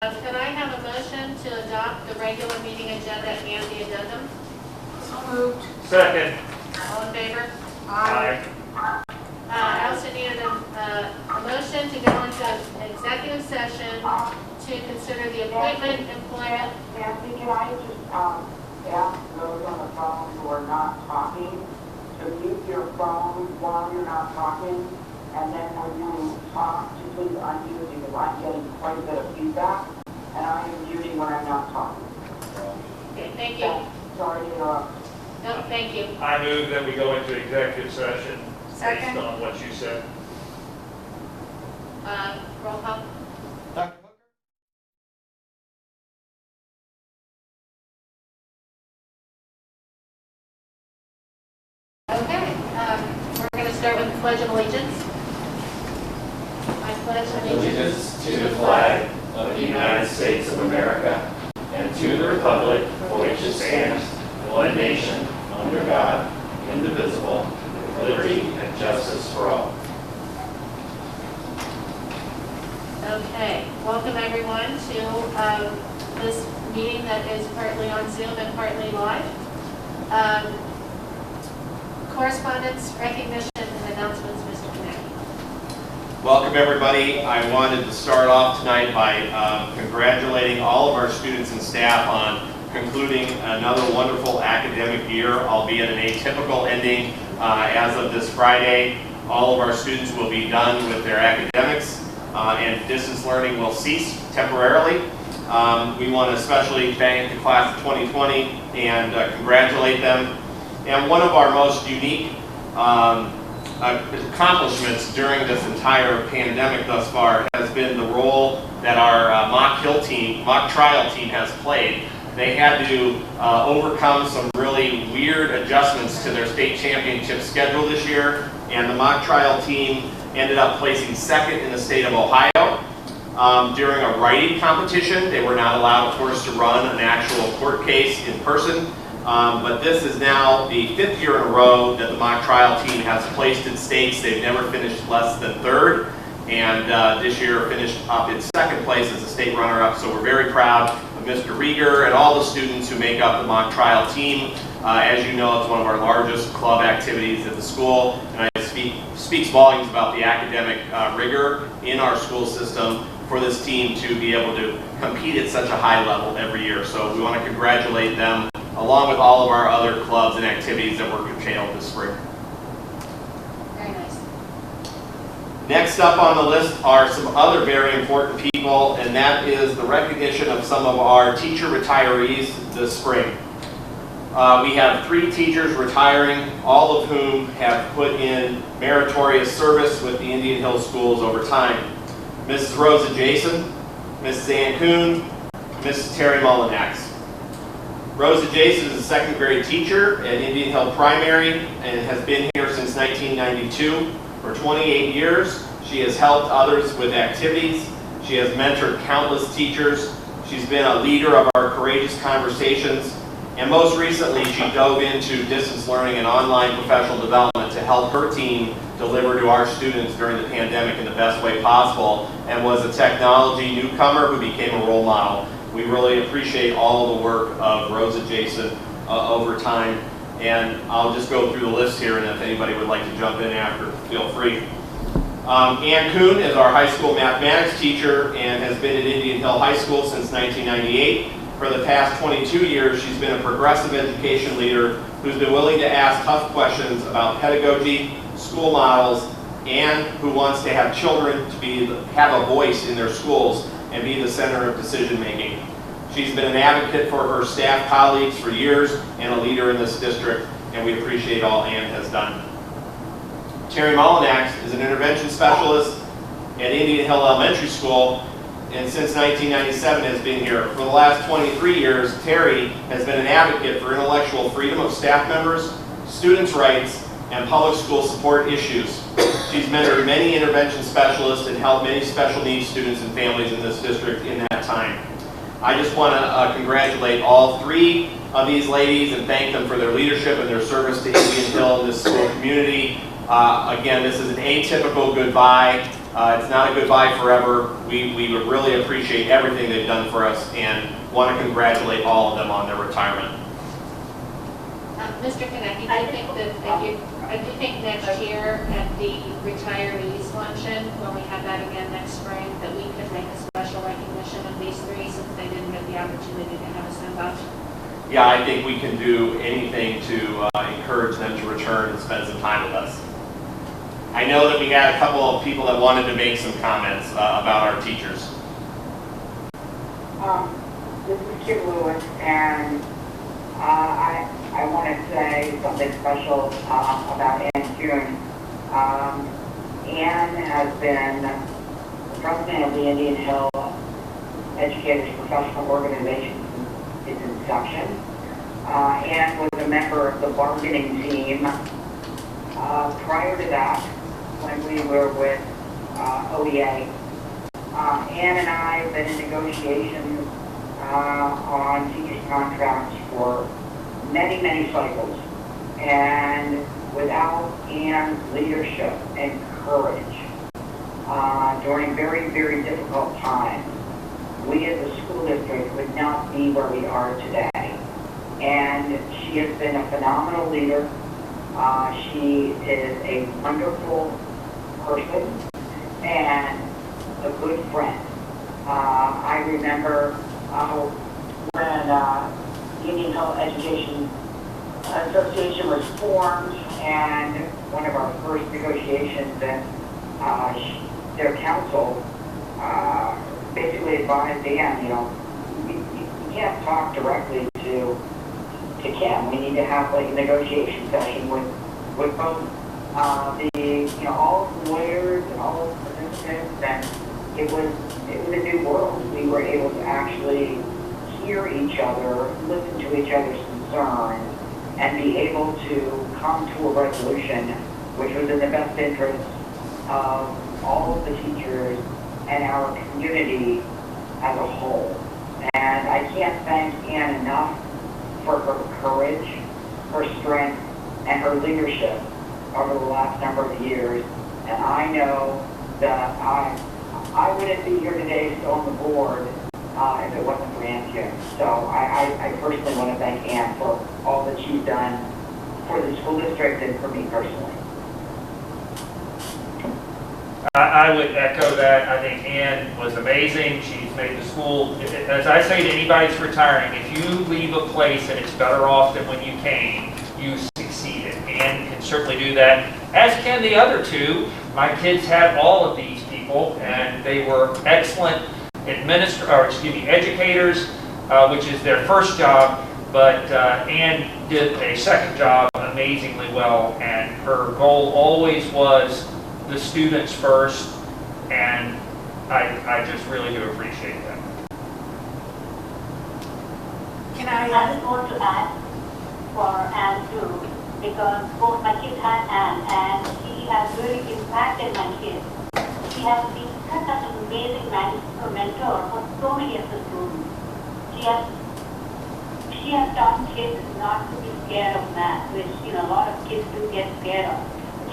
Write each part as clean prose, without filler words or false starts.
Can I have a motion to adopt the regular meeting agenda and the addendum? So moved. Second. All in favor? Aye. I also needed a motion to go into an executive session to consider the appointment, employment. Nancy, can I just ask those on the phone who are not talking to mute your phone while you're not talking, and then when you talk, to please unmute because I'm getting quite a bit of feedback, and I am muting when I'm not talking. Okay, thank you. Sorry to interrupt. No, thank you. I move that we go into executive session Second. based on what you said. Roll call. Dr. Hooker? Okay, we're going to start with the Pledge of Allegiance. I pledge Allegiance to the flag of the United States of America and to the republic for which it stands, one nation, under God, indivisible, with liberty and justice for all. Okay, welcome everyone to this meeting that is partly on Zoom and partly live. Correspondence, recognition, and announcements, Mr. Koennecke. Welcome, everybody. I wanted to start off tonight by congratulating all of our students and staff on concluding another wonderful academic year, albeit an atypical ending. As of this Friday, all of our students will be done with their academics and distance learning will cease temporarily. We want to especially thank the class of 2020 and congratulate them. And one of our most unique accomplishments during this entire pandemic thus far has been the role that our mock trial team has played. They had to overcome some really weird adjustments to their state championship schedule this year, and the mock trial team ended up placing second in the state of Ohio. During a writing competition, they were not allowed, of course, to run an actual court case in person. But this is now the 5th year in a row that the mock trial team has placed in states. They've never finished less than 3rd, and this year finished up in 2nd place as a state runner-up. So we're very proud of Mr. Rieger and all the students who make up the mock trial team. As you know, it's one of our largest club activities at the school, and it speaks volumes about the academic rigor in our school system for this team to be able to compete at such a high level every year. So we want to congratulate them, along with all of our other clubs and activities that were curtailed this spring. Very nice. Next up on the list are some other very important people, and that is the recognition of some of our teacher retirees this spring. We have 3 teachers retiring, all of whom have put in meritorious service with the Indian Hill schools over time. Mrs. Rosa Jason, Mrs. Ann Kuhn, Mrs. Terry Mullinex. Rosa Jason is a 2nd grade teacher at Indian Hill Primary and has been here since 1992. For 28 years, she has helped others with activities. She has mentored countless teachers. She's been a leader of our Courageous Conversations. And most recently, she dove into distance learning and online professional development to help her team deliver to our students during the pandemic in the best way possible, and was a technology newcomer who became a role model. We really appreciate all the work of Rosa Jason over time, and I'll just go through the list here, and if anybody would like to jump in after, feel free. Ann Kuhn is our high school mathematics teacher and has been at Indian Hill High School since 1998. For the past 22 years, she's been a progressive education leader who's been willing to ask tough questions about pedagogy, school models, and who wants to have children to have a voice in their schools and be the center of decision making. She's been an advocate for her staff colleagues for years and a leader in this district, and we appreciate all Ann has done. Terry Mullinex is an intervention specialist at Indian Hill Elementary School, and since 1997 has been here. For the last 23 years, Terry has been an advocate for intellectual freedom of staff members, students' rights, and public school support issues. She's mentored many intervention specialists and helped many special needs students and families in this district in that time. I just want to congratulate all 3 of these ladies and thank them for their leadership and their service to Indian Hill and this school community. Again, this is an atypical goodbye. It's not a goodbye forever. We would really appreciate everything they've done for us and want to congratulate all of them on their retirement. Mr. Koennecke, I do think next year at the retirees luncheon, when we have that again next spring, that we could make a special recognition of these three since they didn't get the opportunity to have a send-off. Yeah, I think we can do anything to encourage them to return and spend some time with us. I know that we had a couple of people that wanted to make some comments about our teachers. This is Kim Lewis, and I want to say something special about Ann Kuhn. Ann has been the president of the Indian Hill Educators Professional Organization since its inception. Ann was a member of the bargaining team prior to that when we were with OEA. Ann and I have been in negotiations on teachers' contracts for many, many cycles. And without Ann's leadership and courage during very, very difficult times, we as a school district would not be where we are today. And she has been a phenomenal leader. She is a wonderful person and a good friend. I remember when Indian Hill Education Association was formed, and one of our first negotiations, and their council basically advised Ann, you can't talk directly to Kim. We need to have like a negotiation session with both all the lawyers and all the participants, and it was a new world. We were able to actually hear each other, listen to each other's concerns, and be able to come to a resolution which was in the best interest of all of the teachers and our community as a whole. And I can't thank Ann enough for her courage, her strength, and her leadership over the last number of years. And I know that I wouldn't be here today still on the board if it wasn't for Ann Kuhn. So I personally want to thank Ann for all that she's done for the school district and for me personally. I would echo that. I think Ann was amazing. She's made the school, as I say to anybody that's retiring, if you leave a place and it's better off than when you came, you succeeded. Ann can certainly do that, as can the other two. My kids had all of these people, and they were excellent educators, which is their first job, but Ann did a second job amazingly well, and her goal always was the students first, and I just really do appreciate that. I just want to add for Ann too, because both my kids had Ann, and she has really impacted my kids. She has been such an amazing mentor for so many of the students. She has taught kids not to be scared of math, which a lot of kids do get scared of.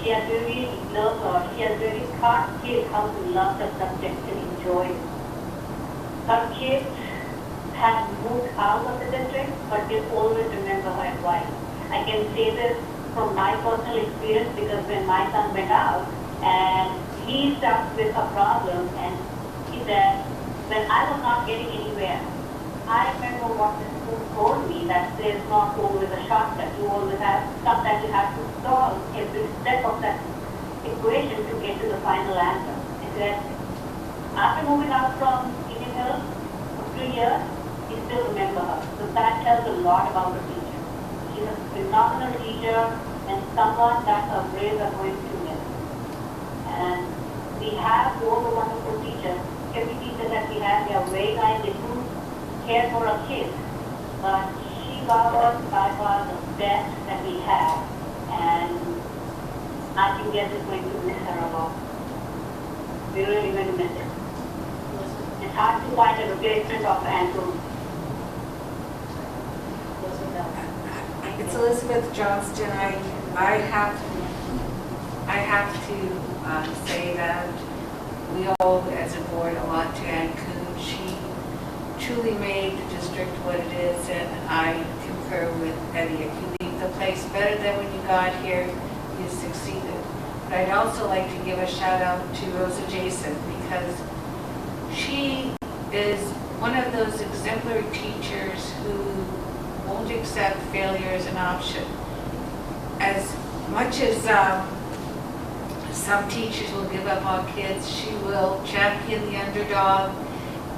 She has really taught kids how to love the subject and enjoy it. Her kids have moved out of the district, but they always remember her advice. I can say this from my personal experience, because when my son went out and he stuck with a problem, and he said, when I was not getting anywhere, I remember what the school told me, that there's not always a shortcut. You always have stuff that you have to solve every step of that equation to get to the final answer. He said, after moving out from Indian Hill for 3 years, he still remember her. So that tells a lot about the teacher. She's a phenomenal teacher and someone that our brains are going to miss. And we have all the wonderful teachers. Every teacher that we have, they are very kind, they do care for our kids. But she was by far the best that we have. And I think we are just going to miss her a lot. We're really going to miss it. It's hard to find a replacement of Andrew. It's Elizabeth Johnston. I I have to say that we owe, as a board, a lot to Ann Kuhn. She truly made the district what it is, and I concur with Eddie. If you leave the place better than when you got here, you succeeded. But I'd also like to give a shout out to Rosa Jason, because she is one of those exemplary teachers who won't accept failure as an option. As much as some teachers will give up on kids, she will champion the underdog,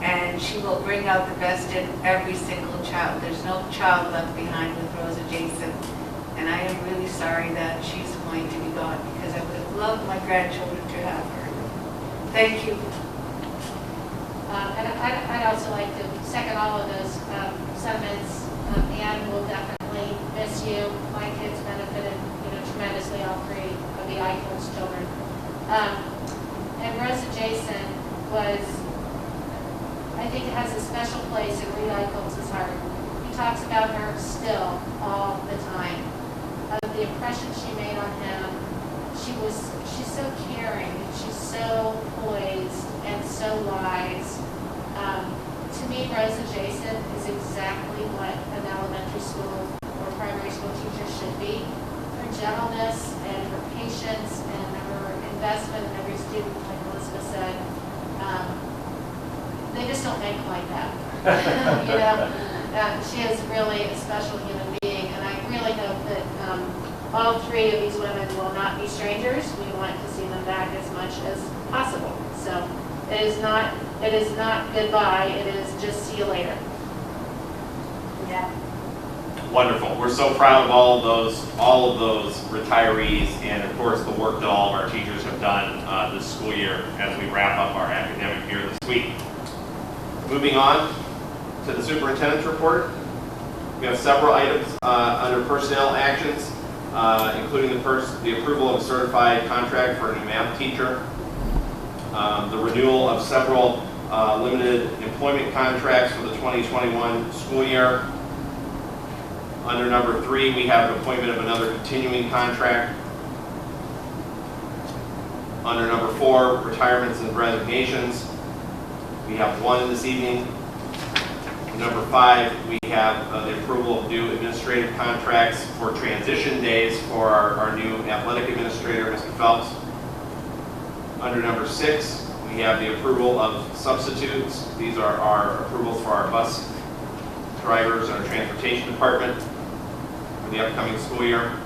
and she will bring out the best in every single child. There's no child left behind with Rosa Jason, and I am really sorry that she's going to be gone, because I would have loved my grandchildren to have her. Thank you. And I'd also like to second all of those sentiments. Anne will definitely miss you. My kids benefited, tremendously, all three of the Eichholz children. And Rosa Jason was, I think, has a special place in Reed Eicholz's heart. He talks about her still all the time. The impression she made on him, she's so caring, she's so poised and so wise. To me, Rosa Jason is exactly what an elementary school or primary school teacher should be. Her gentleness and her patience and her investment in every student, like Elizabeth said, they just don't make them like that. She is really a special human being, and I really hope that all three of these women will not be strangers. We want to see them back as much as possible. So it is not goodbye, it is just see you later. Yeah. Wonderful. We're so proud of all of those retirees, and of course the work that all of our teachers have done this school year as we wrap up our academic year this week. Moving on to the superintendent's report. We have several items under personnel actions, including the approval of a certified contract for a new math teacher, the renewal of several limited employment contracts for the 2021 school year. Under number 3, we have an appointment of another continuing contract. Under number 4, retirements and resignations. We have one this evening. Number 5, we have the approval of new administrative contracts for transition days for our new athletic administrator, Mr. Phelps. Under number 6, we have the approval of substitutes. These are our approvals for our bus drivers and our transportation department for the upcoming school year.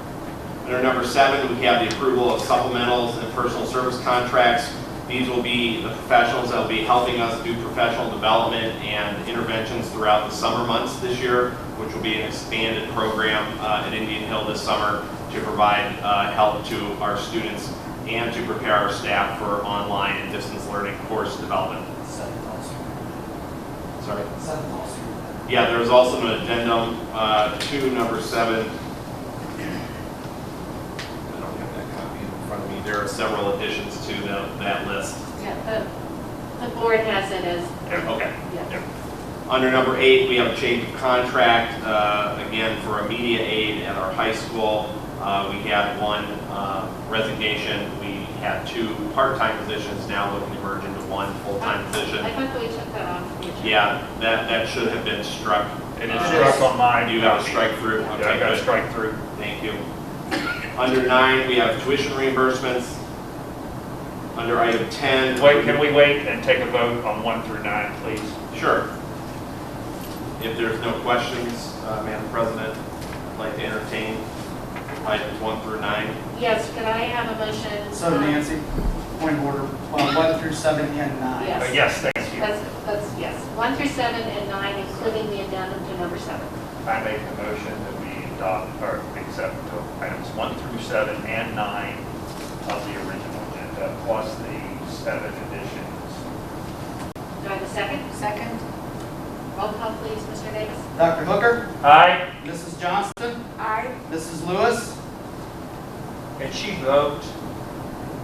Under number 7, we have the approval of supplementals and personal service contracts. These will be the professionals that will be helping us do professional development and interventions throughout the summer months this year, which will be an expanded program at Indian Hill this summer to provide help to our students and to prepare our staff for online and distance learning course development. Sorry? Yeah, there's also an addendum to number 7. Front of me. There are several additions to that list. Yeah, the board has it as. Okay. Yeah. Yep. Under number 8, we have a change of contract, again for a media aide at our high school. We had one resignation. We had 2 part-time positions, now looking to merge into one full-time position. I thought we took that off. Yeah, that should have been struck. It is struck on mine. You got a strike through? Yeah, Okay, I got a good. strike through. Thank you. Under 9, we have tuition reimbursements. Under item 10. Wait, can we wait and take a vote on 1 through 9, please? Sure. If there's no questions, Madam President, I'd like to entertain items 1 through 9. Yes, can I have a motion? So Nancy, point of order, 1 through 7 and 9. Yes. Yes, thank you. That's yes. 1 through 7 and 9, including the addendum to number 7. I make a motion that we adopt or accept items 1 through 7 and 9 of the original agenda, plus the 7 additions. Do I have a second? Second. Roll call, please, Mr. Davis. Dr. Hooker, Aye. Mrs. Johnston, Aye. Mrs. Lewis. Can she vote?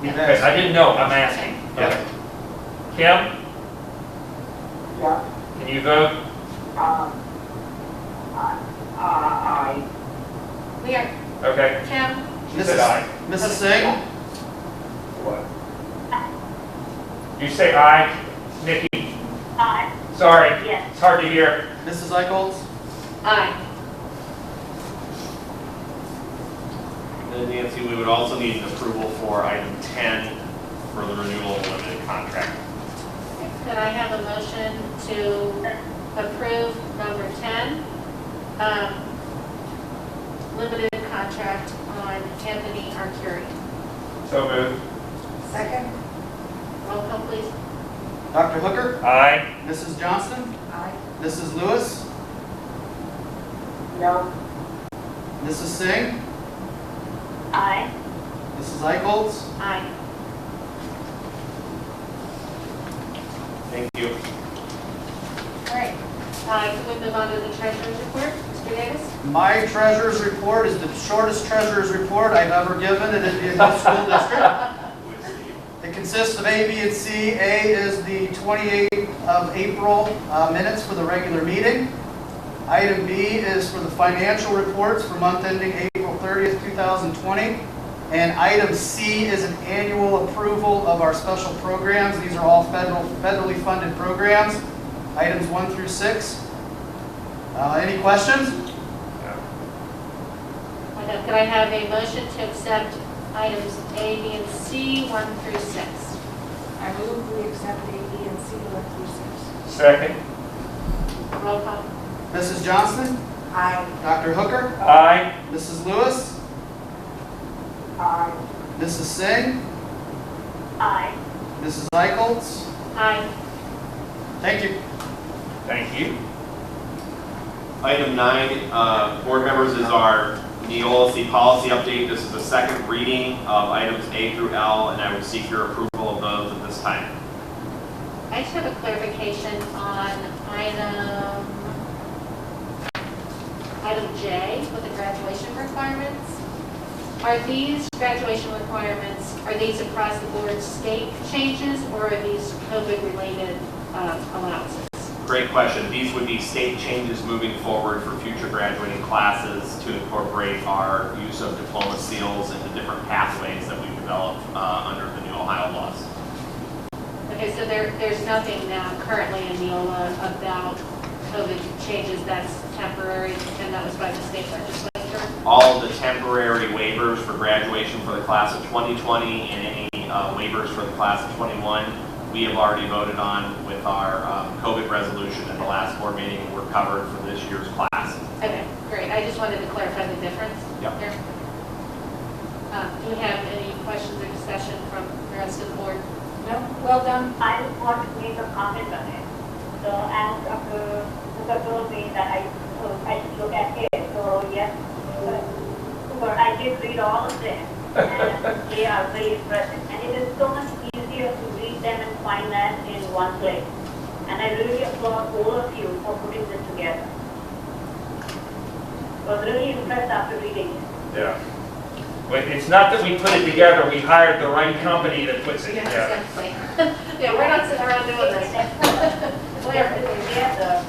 We've Okay, asked- I didn't know, I'm asking. Yeah. Okay. Kim, Yeah, can you vote? I, We are, Okay. Kim, She said aye. Mrs. Singh, You say aye, Nikki? Aye. Sorry, Yes. it's hard to hear. Mrs. Eichholz? Aye. And Nancy, we would also need an approval for item 10 for the renewal of limited contract. Could I have a motion to approve number 10, limited contract on Anthony Arcuri? So moved. Second? Roll call, please. Dr. Hooker? Aye. Mrs. Johnston? Aye. Mrs. Lewis? No, Mrs. Singh? Aye. Mrs. Eichholz? Aye. Thank you. All right. Can we move on to the treasurer's report? Mr. Davis? My treasurer's report is the shortest treasurer's report I've ever given in the school district. It consists of A, B, and C. A is the 28th of April minutes for the regular meeting. Item B is for the financial reports for month ending April 30th, 2020. And item C is an annual approval of our special programs. These are all federally funded programs. Items 1 through 6. Any questions? Okay, could I have a motion to accept items A, B, and C, 1 through 6? I move we accept A, B, and C 1 through 6. Second. Roll call. Mrs. Johnston? Aye. Dr. Hooker? Aye. Mrs. Lewis? aye. Mrs. Singh? Aye. Mrs. Eichholz? Aye. Thank you. Thank you. Item 9, board members, is our NEOLA policy update. This is the second reading of items A through L, and I would seek your approval of those at this time. I just have a clarification on item J with the graduation requirements. Are these graduation requirements, are these across the board state changes, or are these COVID-related allowances? Great question. These would be state changes moving forward for future graduating classes to incorporate our use of diploma seals into different pathways that we've developed under the new Ohio laws. Okay, so there's nothing now currently in NEOLA about COVID changes that's temporary, and that was by the state legislature? All of the temporary waivers for graduation for the class of 2020 and any waivers for the class of 21, we have already voted on with our COVID resolution at the last board meeting. We're covered for this year's class. Okay, great. I just wanted to clarify the difference Yep. here. Do we have any questions or discussion from the rest of the board? No? Well done. I just want to make a comment on it. So as Dr. Hooker told me that I should look at it. So yes, I did read all of them, and they are very impressive. And it is so much easier to read them and find that in one place. And I really applaud all of you for putting this together. I was really impressed after reading it. Yeah. But it's not that we put it together, we hired the right company that puts it Yeah, together. exactly. Yeah, we're not sitting around doing this. Together.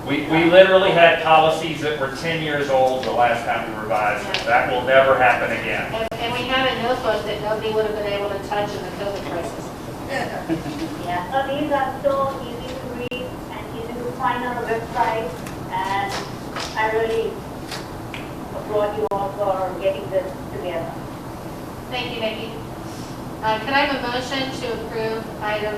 We literally had policies that were 10 years old the last time we revised it. That will never happen again. And we had a notebook that nobody would have been able to touch in the COVID crisis. Yeah, so these are so easy to read and easy to find on the website, and I really applaud you all for getting this together. Thank you, Nikki. Can I have a motion to approve item,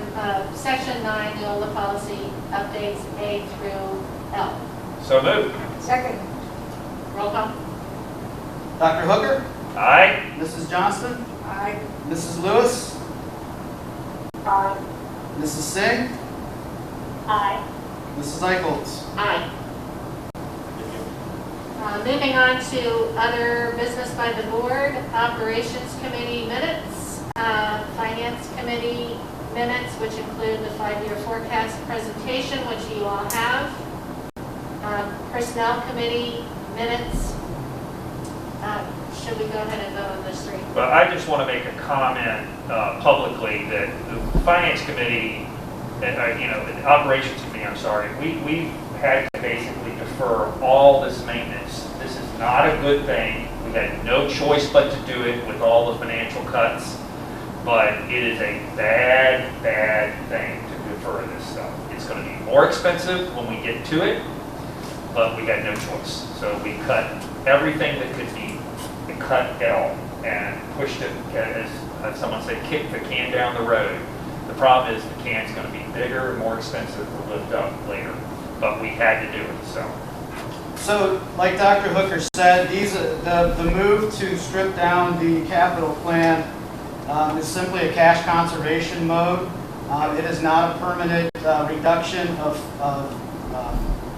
section 9, NEOLA policy updates A through L? So moved. Second. Roll call. Dr. Hooker? Aye. Mrs. Johnston? Aye. Mrs. Lewis? Aye. Mrs. Singh? Aye. Mrs. Eichholz? Aye. Moving on to other business by the board, operations committee minutes, finance committee minutes, which include the 5-year forecast presentation, which you all have, personnel committee minutes. Should we go ahead and vote on those three? But I just want to make a comment publicly that the finance committee, the operations committee, I'm sorry, we've had to basically defer all this maintenance. This is not a good thing. We had no choice but to do it with all the financial cuts. but it is a bad, bad thing to defer this stuff. It's going to be more expensive when we get to it, but we had no choice. So we cut everything that could be cut at all and pushed it, as someone said, kick the can down the road. The problem is the can's going to be bigger and more expensive to lift up later, but we had to do it, so. So, like Dr. Hooker said, the move to strip down the capital plan is simply a cash conservation mode. It is not a permanent reduction of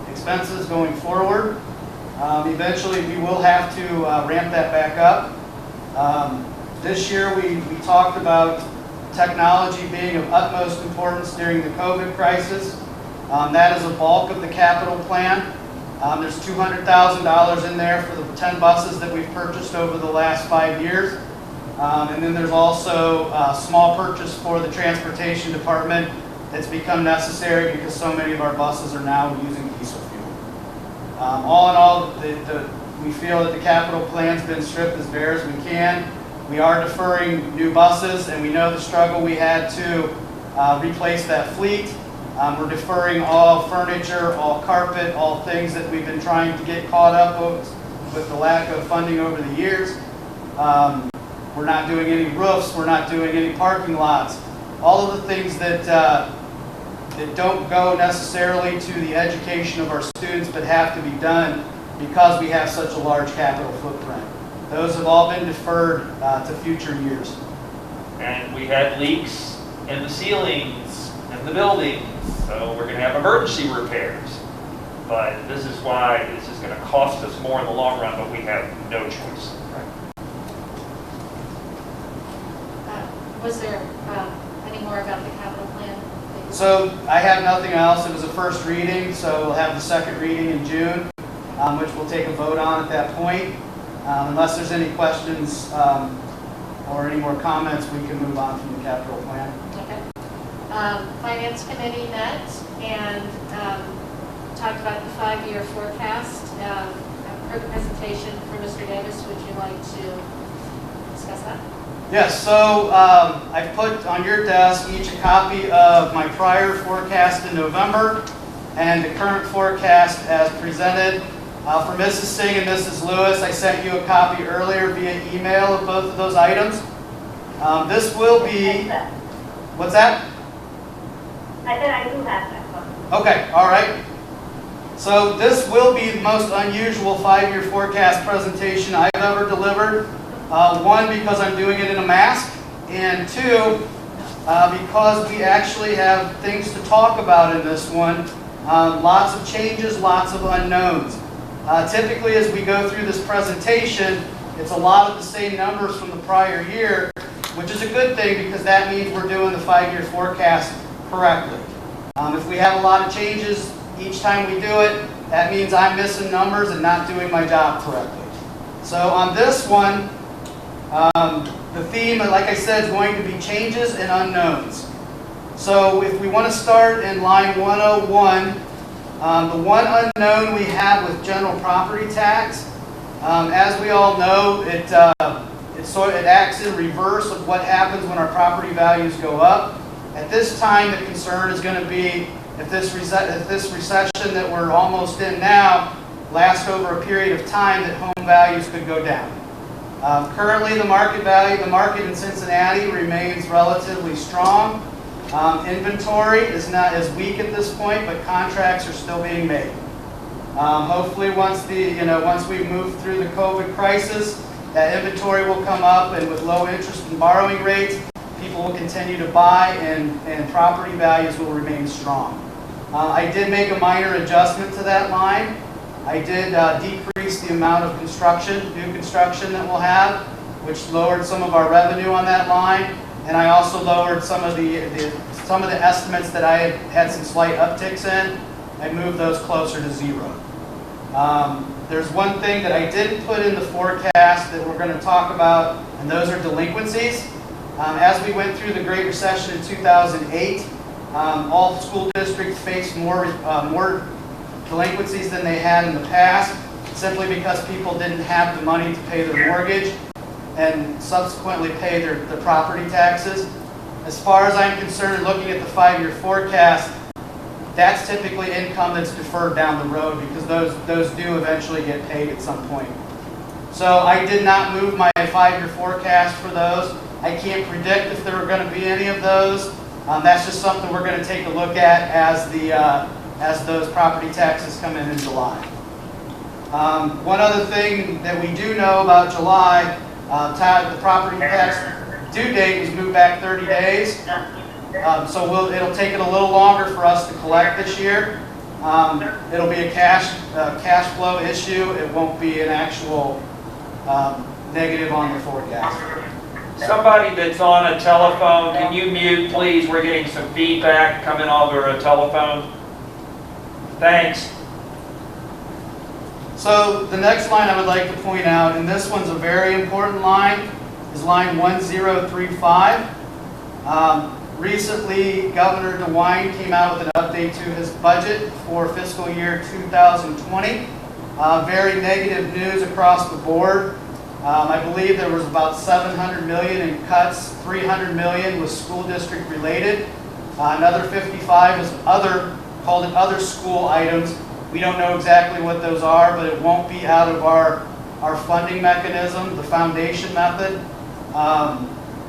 expenses going forward. Eventually, we will have to ramp that back up. This year, we talked about technology being of utmost importance during the COVID crisis. That is a bulk of the capital plan. There's $200,000 in there for the 10 buses that we've purchased over the last 5 years. And then there's also a small purchase for the transportation department that's become necessary because so many of our buses are now using diesel fuel. All in all, we feel that the capital plan's been stripped as bare as we can. We are deferring new buses, and we know the struggle we had to replace that fleet. We're deferring all furniture, all carpet, all things that we've been trying to get caught up with the lack of funding over the years. We're not doing any roofs. We're not doing any parking lots. All of the things that don't go necessarily to the education of our students but have to be done because we have such a large capital footprint. Those have all been deferred to future years. And we had leaks in the ceilings in the buildings, so we're going to have emergency repairs. But this is why this is going to cost us more in the long run, but we have no choice. Was there any more about the capital plan? So I have nothing else. It was a first reading, so we'll have the second reading in June, which we'll take a vote on at that point. Unless there's any questions or any more comments, we can move on from the capital plan. Okay. Finance committee met and talked about the 5-year forecast. I've heard the presentation from Mr. Davis. Would you like to discuss that? Yes, so I put on your desk each a copy of my prior forecast in November and the current forecast as presented. For Mrs. Singh and Mrs. Lewis, I sent you a copy earlier via email of both of those items. This will be, what's that? I said I do have that. Okay, all right. So this will be the most unusual 5-year forecast presentation I've ever delivered. One, because I'm doing it in a mask, and two, because we actually have things to talk about in this one. Lots of changes, lots of unknowns. Typically, as we go through this presentation, it's a lot of the same numbers from the prior year, which is a good thing because that means we're doing the 5-year forecast correctly. If we have a lot of changes each time we do it, that means I'm missing numbers and not doing my job correctly. So on this one, the theme, like I said, is going to be changes and unknowns. So if we want to start in line 101, the one unknown we have with general property tax, as we all know, it acts in reverse of what happens when our property values go up. At this time, the concern is going to be if this recession that we're almost in now lasts over a period of time, that home values could go down. Currently, the market in Cincinnati remains relatively strong. Inventory is not as weak at this point, but contracts are still being made. Hopefully, once we move through the COVID crisis, that inventory will come up, and with low interest and borrowing rates, people will continue to buy, and property values will remain strong. I did make a minor adjustment to that line. I did decrease the amount of new construction that we'll have, which lowered some of our revenue on that line, and I also lowered some of the estimates that I had some slight upticks in. I moved those closer to zero. There's one thing that I didn't put in the forecast that we're going to talk about, and those are delinquencies. As we went through the Great Recession in 2008, all school districts faced more delinquencies than they had in the past, simply because people didn't have the money to pay their mortgage. and subsequently pay their property taxes. As far as I'm concerned, looking at the 5-year forecast, that's typically income that's deferred down the road because those do eventually get paid at some point. So I did not move my 5-year forecast for those. I can't predict if there are going to be any of those. That's just something we're going to take a look at as those property taxes come in July. One other thing that we do know about July, the property tax due date was moved back 30 days. So it'll take it a little longer for us to collect this year. It'll be a cash flow issue. It won't be an actual negative on the forecast. Somebody that's on a telephone, can you mute, please? We're getting some feedback coming over a telephone. Thanks. So the next line I would like to point out, and this one's a very important line, is line 1035. Recently, Governor DeWine came out with an update to his budget for fiscal year 2020. Very negative news across the board. I believe there was about $700 million in cuts. $300 million was school district related. Another 55 was called it other school items. We don't know exactly what those are, but it won't be out of our funding mechanism, the foundation method.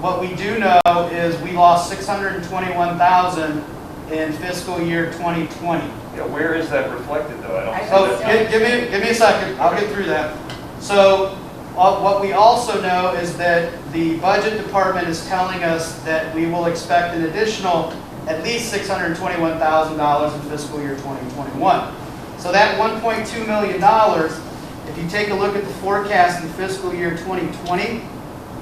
What we do know is we lost $621,000 in fiscal year 2020. Yeah, where is that reflected though? I don't see Oh, that. give me a second. I'll get through that. So what we also know is that the budget department is telling us that we will expect an additional at least $621,000 in fiscal year 2021. So that $1.2 million, if you take a look at the forecast in fiscal year 2020,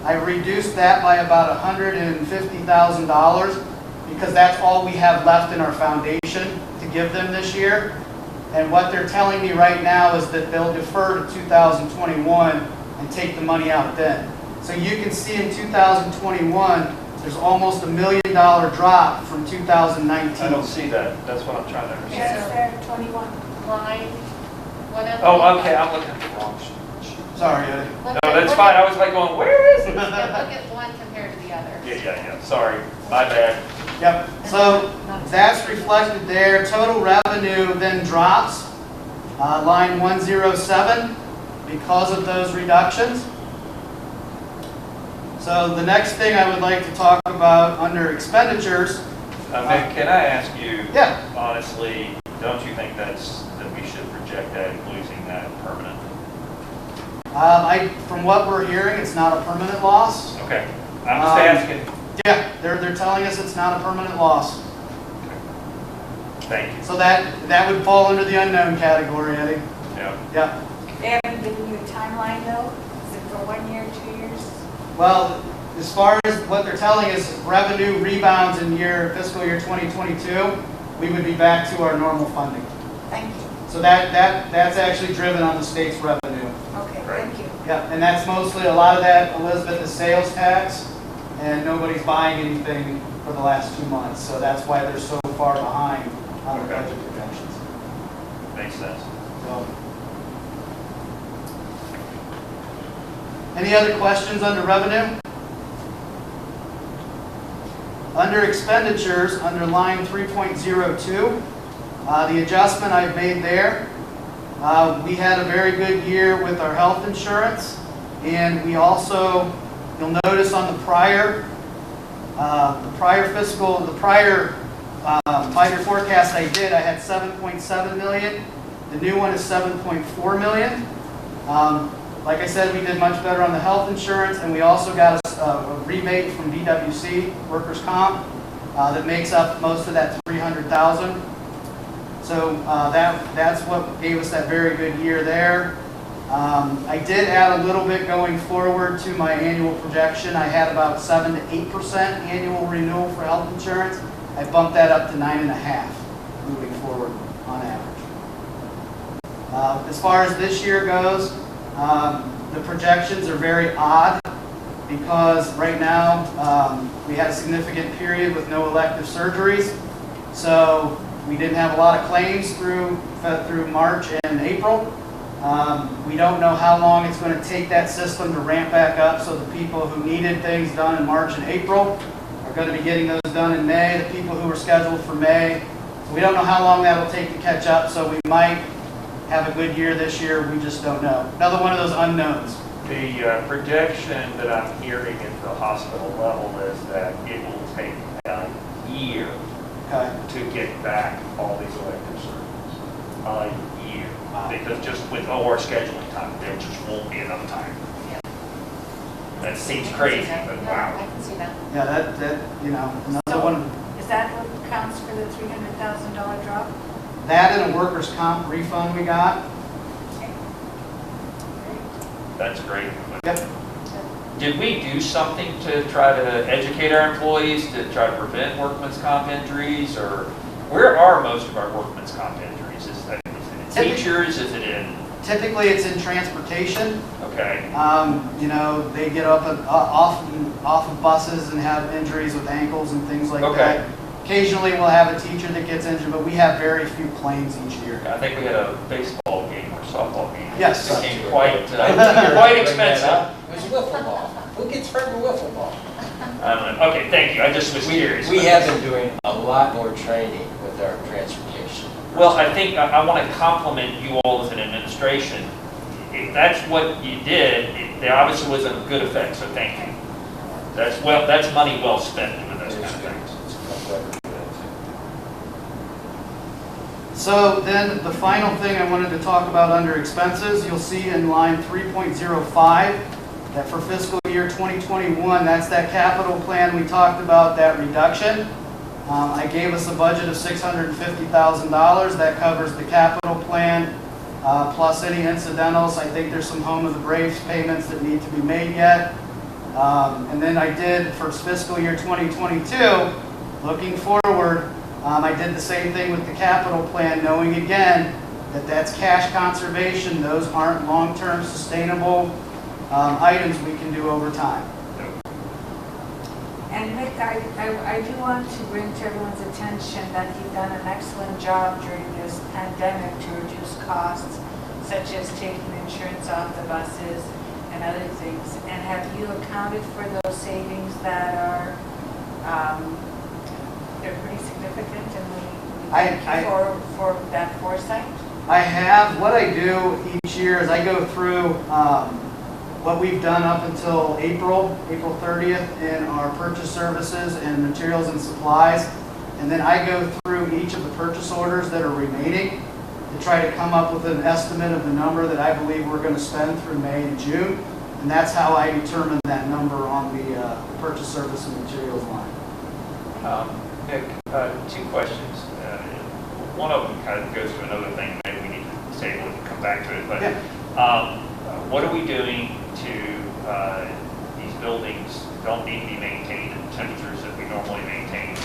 I reduced that by about $150,000 because that's all we have left in our foundation to give them this year. And what they're telling me right now is that they'll defer to 2021 and take the money out then. So you can see in 2021, there's almost $1 million drop from 2019. I don't see that. That's what I'm trying to understand. Yes, there, 21. Line, whatever. Oh, okay, I'm looking at the wrong sheet. Sorry, Eddie. No, that's fine. I was like going, where is it? Yeah, look at one compared to the other. Yeah. Sorry. My bad. Yep, so that's reflected there. Total revenue then drops, line 107, because of those reductions. So the next thing I would like to talk about under expenditures. Mick, can I ask you, Yeah. honestly, don't you think that we should project that losing that permanent? From what we're hearing, it's not a permanent loss. Okay, I'm just asking. Yeah, they're telling us it's not a permanent loss. Thank you. So that would fall under the unknown category, Eddie. Yeah. Yeah. They haven't given you a timeline though? Is it for 1 year, 2 years? Well, as far as what they're telling us, revenue rebounds in fiscal year 2022, we would be back to our normal funding. Thank you. So that's actually driven on the state's revenue. Okay, Right. thank you. Yeah, and that's mostly a lot of that, Elizabeth, is sales tax, and nobody's buying anything for the last 2 months. So that's why they're so far behind on the Okay. budget projections. Makes sense. So, any other questions under revenue? Under expenditures, under line 3.02, the adjustment I've made there, we had a very good year with our health insurance, and we also, you'll notice on the prior 5-year forecast I did, I had 7.7 million. The new one is 7.4 million. Like I said, we did much better on the health insurance, and we also got a rebate from DWC, workers' comp, that makes up most of that 300,000. So that's what gave us that very good year there. I did add a little bit going forward to my annual projection. I had about 7 to 8% annual renewal for health insurance. I bumped that up to 9.5% moving forward on average. As far as this year goes, the projections are very odd because right now we had a significant period with no elective surgeries. So we didn't have a lot of claims through March and April. We don't know how long it's going to take that system to ramp back up, so the people who needed things done in March and April are going to be getting those done in May. The people who were scheduled for May, we don't know how long that will take to catch up, so we might have a good year this year. We just don't know. Another one of those unknowns. The projection that I'm hearing at the hospital level is that it will take a year Okay. to get back all these elective surgeries. A year. Because just with OR scheduling time, there just won't be enough time. That seems crazy, but No, wow. I can see that. Yeah, that another one. Is that what counts for the $300,000 drop? That and a workers' comp refund we got. That's great. Yep. Did we do something to try to educate our employees to try to prevent workman's comp injuries? Or where are most of our workman's comp injuries? Is it in teachers? Is it in, Typically, it's in transportation. okay, They get up and off of buses and have injuries with ankles and things like Okay. that. Occasionally, we'll have a teacher that gets injured, but we have very few claims each year. I think we had a baseball game or softball game. Yes. It became quite expensive. It was wiffle ball. Who gets hurt in wiffle ball? I don't know. Okay, thank you. I just was curious. We have been doing a lot more training with our transportation. Well, I think I want to compliment you all as an administration. If that's what you did, there obviously was a good effect, so thank you. That's money well spent doing those kind of things. So then the final thing I wanted to talk about under expenses, you'll see in line 3.05 that for fiscal year 2021, that's that capital plan we talked about, that reduction. I gave us a budget of $650,000. That covers the capital plan plus any incidentals. I think there's some Home of the Braves payments that need to be made yet. And then I did for fiscal year 2022, looking forward, I did the same thing with the capital plan, knowing again that that's cash conservation. Those aren't long-term sustainable items we can do over time. And Mick, I do want to bring to everyone's attention that you've done an excellent job during this pandemic to reduce costs, such as taking insurance off the buses and other things. And have you accounted for those savings that are, they're pretty significant, and we thank you for that foresight? I have. What I do each year is I go through what we've done up until April 30th in our purchase services and materials and supplies. And then I go through each of the purchase orders that are remaining to try to come up with an estimate of the number that I believe we're going to spend through May and June. And that's how I determine that number on the purchase service and materials line. Nick, two questions. One of them kind of goes to another thing. Maybe we need to table it and come back to it. But what are we doing to these buildings don't need to be maintained at the temperatures that we normally maintain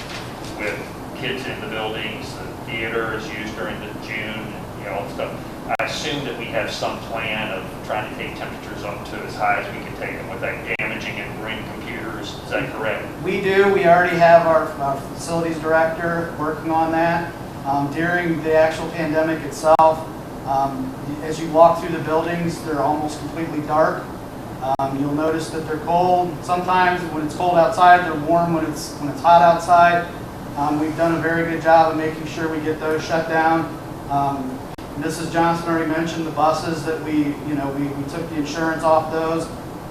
with kids in the buildings, the theater is used during the June, all the stuff. I assume that we have some plan of trying to take temperatures up to as high as we can take them without damaging and bring computers. Is that correct? We do. We already have our facilities director working on that. During the actual pandemic itself, as you walk through the buildings, they're almost completely dark. You'll notice that they're cold. Sometimes when it's cold outside, they're warm when it's hot outside. We've done a very good job of making sure we get those shut down. Mrs. Johnson already mentioned the buses that we took the insurance off those,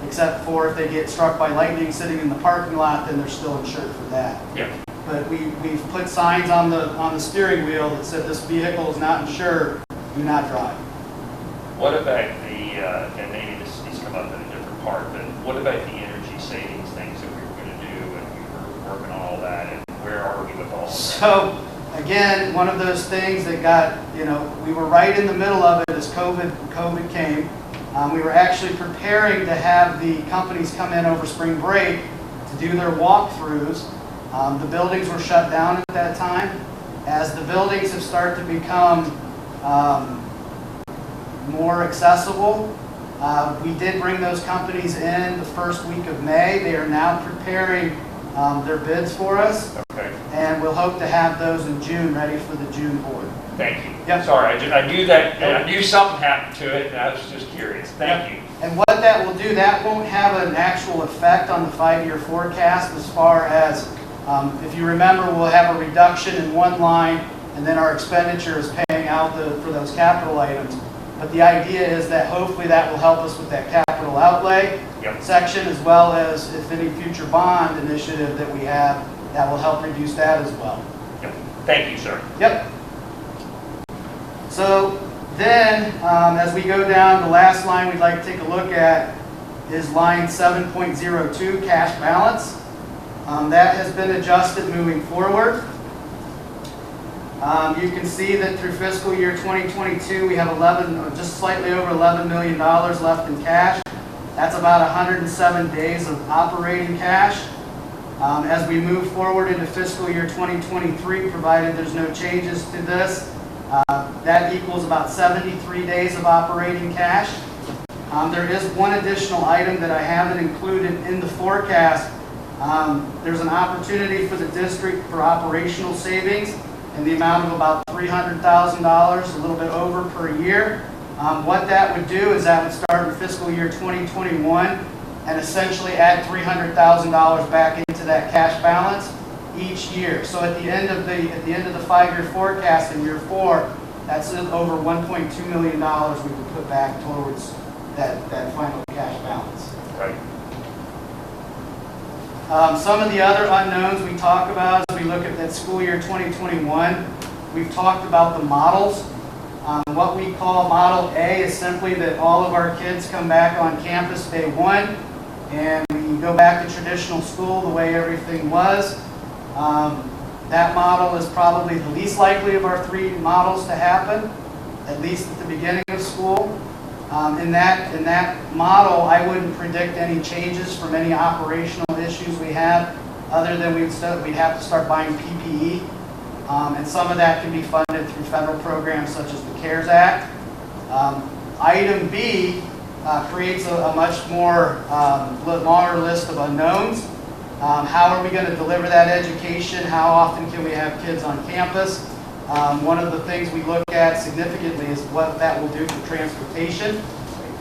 except for if they get struck by lightning sitting in the parking lot, then they're still insured for that. Yeah. But we've put signs on the steering wheel that said this vehicle is not insured, do not drive. What about and maybe this needs to come up in a different part, but what about the energy savings things that we were going to do, and we were working on all that, and where are we with all of that? So, again, one of those things that got, we were right in the middle of it as COVID came. We were actually preparing to have the companies come in over spring break to do their walkthroughs. The buildings were shut down at that time. As the buildings have started to become more accessible, we did bring those companies in the first week of May. They are now preparing their bids for us. Okay. And we'll hope to have those in June ready for the June board. Thank you. Yep. Sorry, I knew that, and I knew something happened to it, and I was just curious. Thank you. And what that will do, that won't have an actual effect on the 5-year forecast as far as, if you remember, we'll have a reduction in one line, and then our expenditure is paying out for those capital items. But the idea is that hopefully that will help us with that capital outlay section, as well as if any future bond initiative that we have, that will help reduce that as well. Yep. Thank you, sir. Yep. So then, as we go down, the last line we'd like to take a look at is line 7.02, cash balance. That has been adjusted moving forward. You can see that through fiscal year 2022, we have just slightly over $11 million left in cash. That's about 107 days of operating cash. As we move forward into fiscal year 2023, provided there's no changes to this, that equals about 73 days of operating cash. There is one additional item that I haven't included in the forecast. There's an opportunity for the district for operational savings in the amount of about $300,000, a little bit over per year. What that would do is that would start in fiscal year 2021 and essentially add $300,000 back into that cash balance each year. So at the end of the 5-year forecast in year 4, that's over $1.2 million we would put back towards that final cash balance. Right. Some of the other unknowns we talk about as we look at that school year 2021, we've talked about the models. What we call Model A is simply that all of our kids come back on campus day 1 and we go back to traditional school the way everything was. That model is probably the least likely of our 3 models to happen, at least at the beginning of school. In that model, I wouldn't predict any changes from any operational issues we have, other than we'd have to start buying PPE. And some of that can be funded through federal programs such as the CARES Act. Item B creates a much more longer list of unknowns. How are we going to deliver that education? How often can we have kids on campus? One of the things we look at significantly is what that will do for transportation.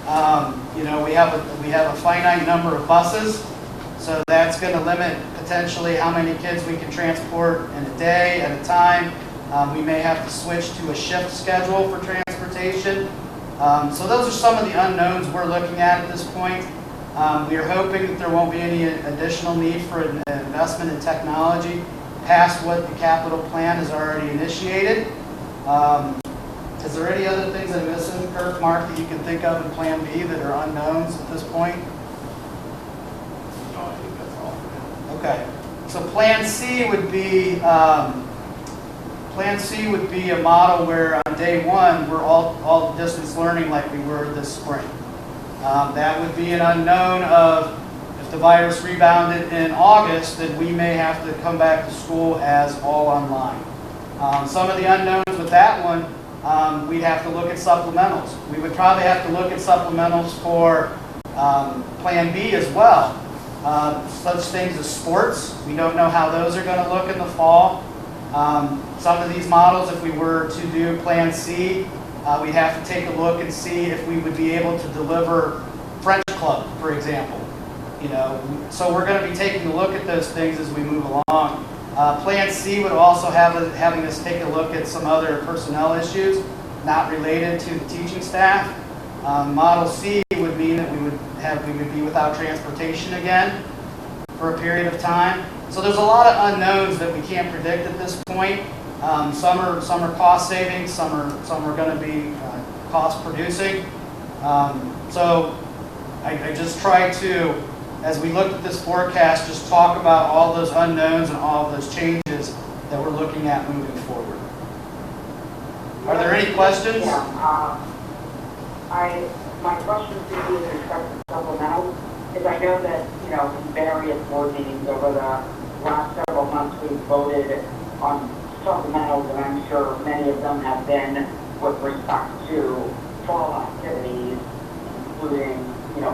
We have a finite number of buses, so that's going to limit potentially how many kids we can transport in a day at a time. We may have to switch to a shift schedule for transportation. So those are some of the unknowns we're looking at this point. We are hoping that there won't be any additional need for an investment in technology past what the capital plan has already initiated. Is there any other things I'm missing, Kirk, Mark, that you can think of in Plan B that are unknowns at this point? No, I think that's all for now. Okay. So Plan C would be a model where on day 1 we're all distance learning like we were this spring. That would be an unknown of if the virus rebounded in August, then we may have to come back to school as all online. Some of the unknowns with that one, we'd have to look at supplementals. We would probably have to look at supplementals for Plan B as well. Such things as sports, we don't know how those are going to look in the fall. Some of these models, if we were to do Plan C, we'd have to take a look and see if we would be able to deliver French Club, for example. So we're going to be taking a look at those things as we move along. Plan C would also having us take a look at some other personnel issues not related to the teaching staff. Model C would mean that we would be without transportation again for a period of time. So there's a lot of unknowns that we can't predict at this point. Some are cost savings, some are going to be cost producing. So I just try to, as we look at this forecast, just talk about all those unknowns and all of those changes that we're looking at moving forward. Are there any questions? Yeah. My question to you with respect to supplemental is I know that, in various board meetings over the last several months, we've voted on supplementals, and I'm sure many of them have been with respect to fall activities, including,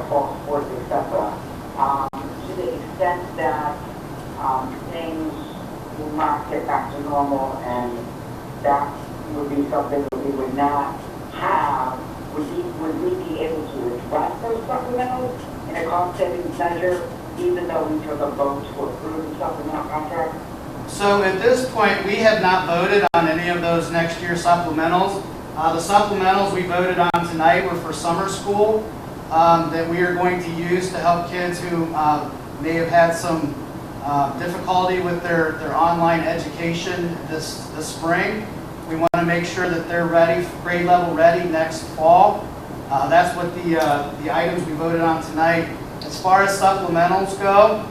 fall sports, etc. To the extent that things will not get back to normal and that, would be something that we would not have. Would we be able to address those supplementals in a cost savings measure, even though we took a vote to approve the supplemental contract? So at this point, we have not voted on any of those next year supplementals. The supplementals we voted on tonight were for summer school that we are going to use to help kids who may have had some difficulty with their online education this spring. We want to make sure that they're ready, grade level ready next fall. That's what the items we voted on tonight. As far as supplementals go,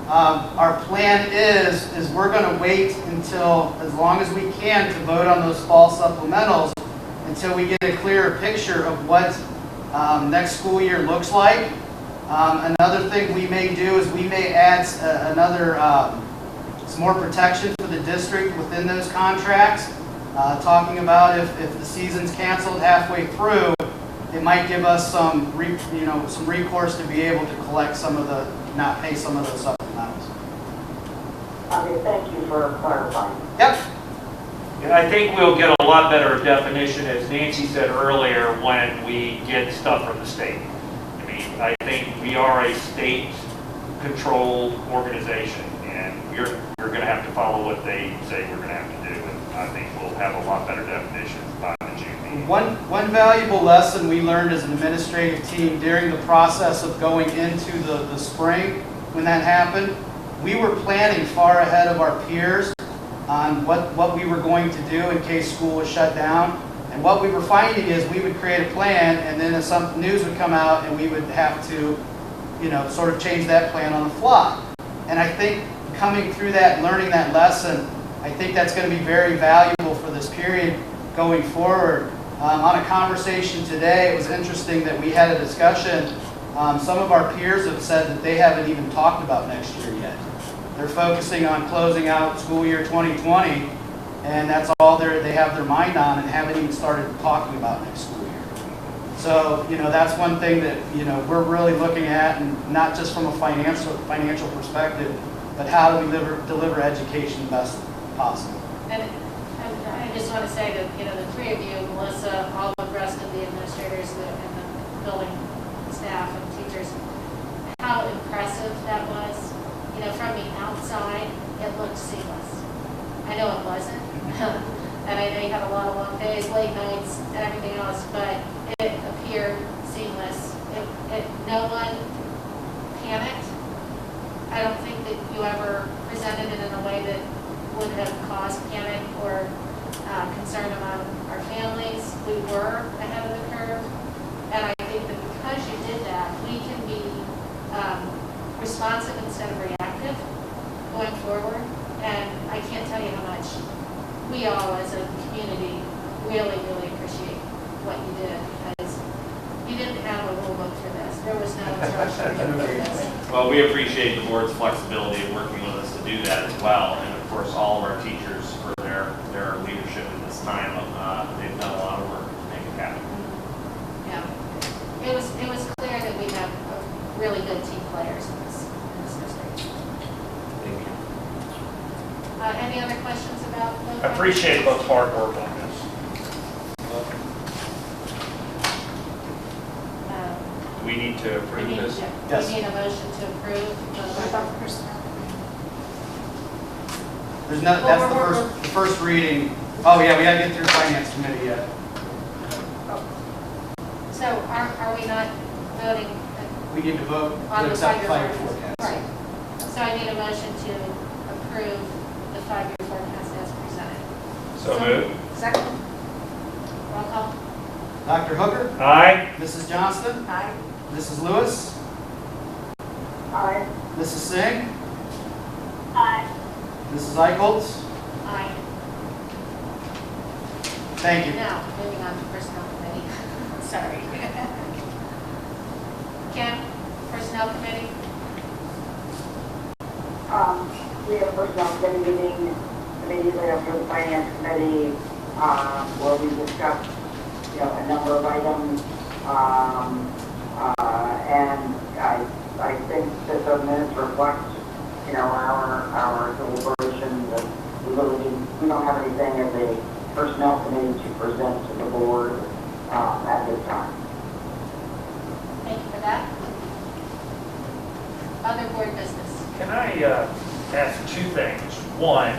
our plan is we're going to wait until as long as we can to vote on those fall supplementals until we get a clearer picture of what next school year looks like. Another thing we may do is we may add some more protection for the district within those contracts. Talking about if the season's canceled halfway through, it might give us some recourse to be able to collect not pay some of those supplementals. Okay, thank you for clarifying. Yep. And I think we'll get a lot better definition, as Nancy said earlier, when we get stuff from the state. I mean, I think we are a state-controlled organization, and we're going to have to follow what they say we're going to have to do. And I think we'll have a lot better definition by the June meeting. One valuable lesson we learned as an administrative team during the process of going into the spring, when that happened, we were planning far ahead of our peers on what we were going to do in case school was shut down. And what we were finding is we would create a plan, and then some news would come out, and we would have to, sort of change that plan on the fly. And I think coming through that and learning that lesson, I think that's going to be very valuable for this period going forward. On a conversation today, it was interesting that we had a discussion. Some of our peers have said that they haven't even talked about next year yet. They're focusing on closing out school year 2020, and that's all they have their mind on, and haven't even started talking about next school year. So, that's one thing that, we're really looking at, and not just from a financial perspective, but how do we deliver education best possible. And I just want to say that, the three of you, Melissa, all the rest of the administrators and the building staff and teachers, how impressive that was. From the outside, it looked seamless. I know it wasn't. And I know you had a lot of long days, late nights, and everything else, but it appeared seamless. No one panicked. I don't think that you ever presented it in a way that would have caused panic or concern among our families. We were ahead of the curve, and I think that because you did that, we can be responsive instead of reactive going forward. And I can't tell you how much we all as a community really, really appreciate what you did, because you didn't have a rule book for this. There was no instruction for this. Well, we appreciate the board's flexibility in working with us to do that as well, and of course all of our teachers for their leadership in this time. They've done a lot of work to make it happen. Yeah, it was clear that we have really good team players in this district. Thank you. Any other questions about the? I appreciate both hard work on this. Do we need to approve this? Yes. We need a motion to approve the personnel. That's the first reading. Oh yeah, we gotta get through finance committee yet. So are we not voting We need to vote on to the accept five-year the 5-year forecast? forecast. Right. So I need a motion to approve the 5-year forecast as presented. So moved. Second. Roll call. Dr. Hooker? Aye. Mrs. Johnston? Aye. Mrs. Lewis? Aye. Mrs. Singh? Aye. Mrs. Eichholz? Aye. Thank you. Now, moving on to personnel committee. Sorry. Kim, personnel committee? We have a personnel committee meeting immediately after the finance committee, where we discussed, a number of items. And I think that the minutes reflect, our deliberations, and we don't have anything in the personnel committee to present to the board at this time. Thank you for that. Other board business. Can I ask two things? One,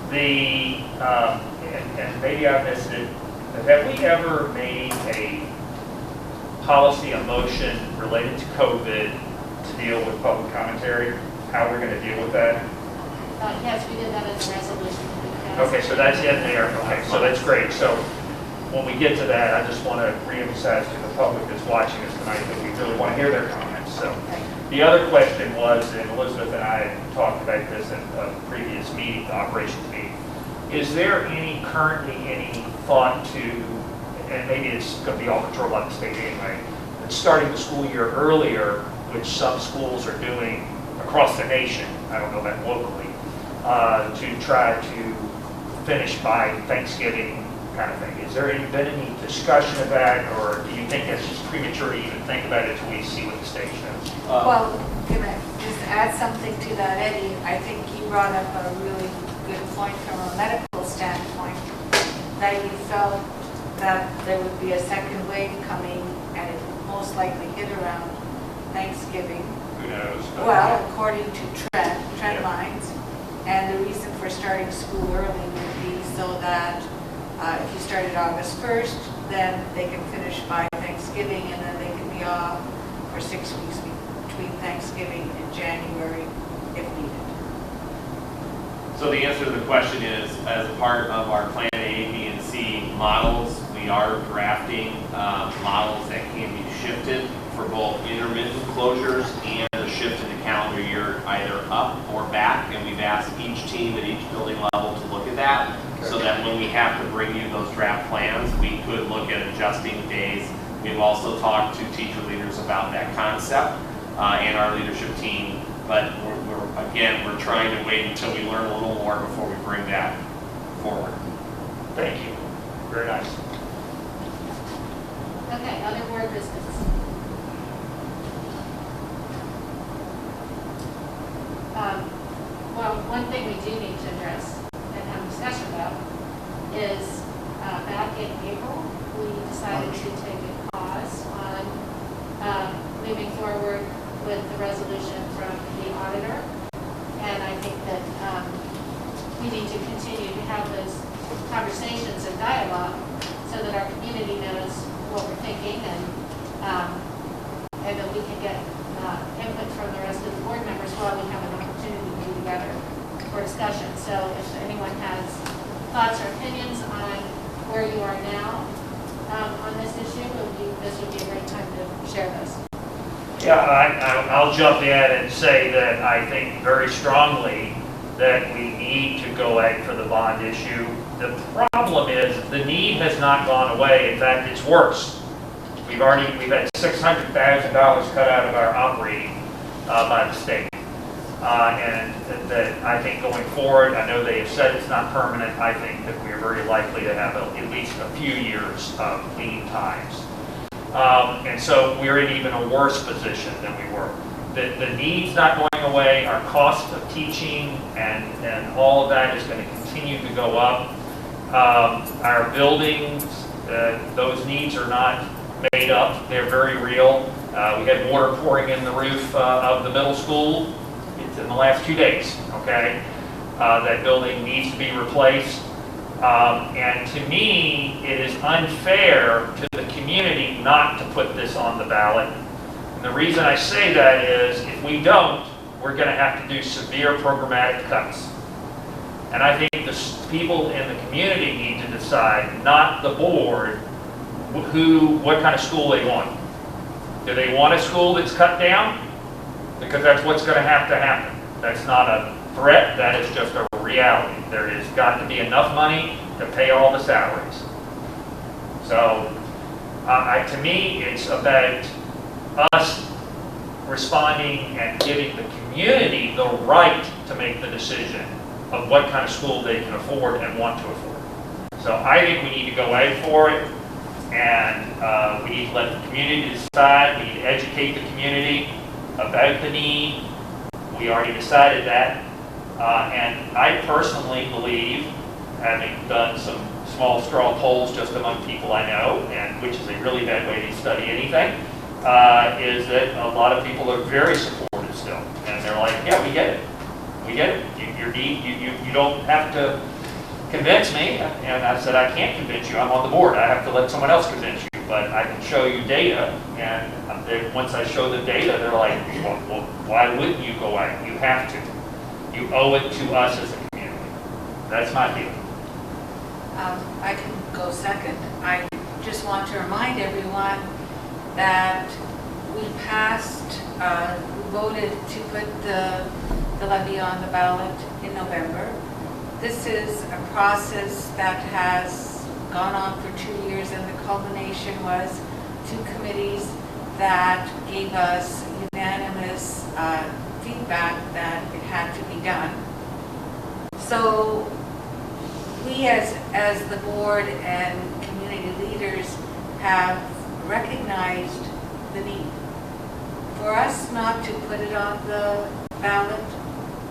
and maybe I missed it, but have we ever made a policy, a motion related to COVID to deal with public commentary? How we're going to deal with that? Yes, we did that as a resolution. Okay, so that's in there. Okay, so that's great. So when we get to that, I just want to reemphasize to the public that's watching us tonight that we really want to hear their comments. So the other question was, and Elizabeth and I talked about this in a previous meeting, the operations meeting, is there currently any thought to, and maybe it's going to be all controlled by the state anyway, but starting the school year earlier, which some schools are doing across the nation, I don't know about locally, to try to finish by Thanksgiving kind of thing. Is there been any discussion of that, or do you think that's just premature to even think about it until we see what the state says? Well, can I just add something to that, Eddie? I think you brought up a really good point from a medical standpoint, that you felt that there would be a second wave coming, and it would most likely hit around Thanksgiving. Who knows? But Well, according to trend lines, and the reason for starting school early would be so that if you started August 1st, then they can finish by Thanksgiving, and then they can be off for 6 weeks between Thanksgiving and January if needed. So the answer to the question is, as a part of our Plan A, B, and C models, we are drafting models that can be shifted for both intermittent closures and a shift in the calendar year, either up or back. And we've asked each team at each building level to look at that, so that when we have to bring you those draft plans, we could look at adjusting days. We've also talked to teacher leaders about that concept and our leadership team. But we're trying to wait until we learn a little more before we bring that forward. Thank you. Very nice. Okay, other board business. Well, one thing we do need to address and have a discussion about is back in April, we decided to take a pause on moving forward with the resolution from the auditor. And I think that we need to continue to have those conversations and dialogue so that our community knows what we're thinking, and that we can get input from the rest of the board members while we have an opportunity to be together for discussion. So if anyone has thoughts or opinions on where you are now on this issue, this would be a great time to share those. Yeah, I'll jump in and say that I think very strongly that we need to go out for the bond issue. The problem is the need has not gone away. In fact, it's worse. We've had $600,000 cut out of our operating by the state. And that I think going forward, I know they have said it's not permanent. I think that we are very likely to have at least a few years of lean times. And so we're in even a worse position than we were. The need's not going away. Our cost of teaching and all of that is going to continue to go up. Our buildings, those needs are not made up. They're very real. We had water pouring in the roof of the middle school. It's in the last 2 days, okay? That building needs to be replaced. And to me, it is unfair to the community not to put this on the ballot. And the reason I say that is if we don't, we're going to have to do severe programmatic cuts. And I think the people in the community need to decide, not the board, what kind of school they want. Do they want a school that's cut down? Because that's what's going to happen. That's not a threat, that is just a reality. There has got to be enough money to pay all the salaries. So, to me, it's about us responding and giving the community the right to make the decision of what kind of school they can afford and want to afford. So I think we need to go out for it, and we need to let the community decide. We need to educate the community about the need. We already decided that. And I personally believe having done some small straw polls just among people I know, and which is a really bad way to study anything, is that a lot of people are very supportive still. And they're like, yeah, we get it. We get it. You don't have to convince me. And I said, I can't convince you. I'm on the board. I have to let someone else convince you. But I can show you data. And once I show the data, they're like, well, why wouldn't you go out? You have to. You owe it to us as a community. That's my feeling. I can go second. I just want to remind everyone that we voted to put the levy on the ballot in November. This is a process that has gone on for 2 years, and the culmination was 2 committees that gave us unanimous feedback that it had to be done. So we as the board and community leaders have recognized the need. For us not to put it on the ballot,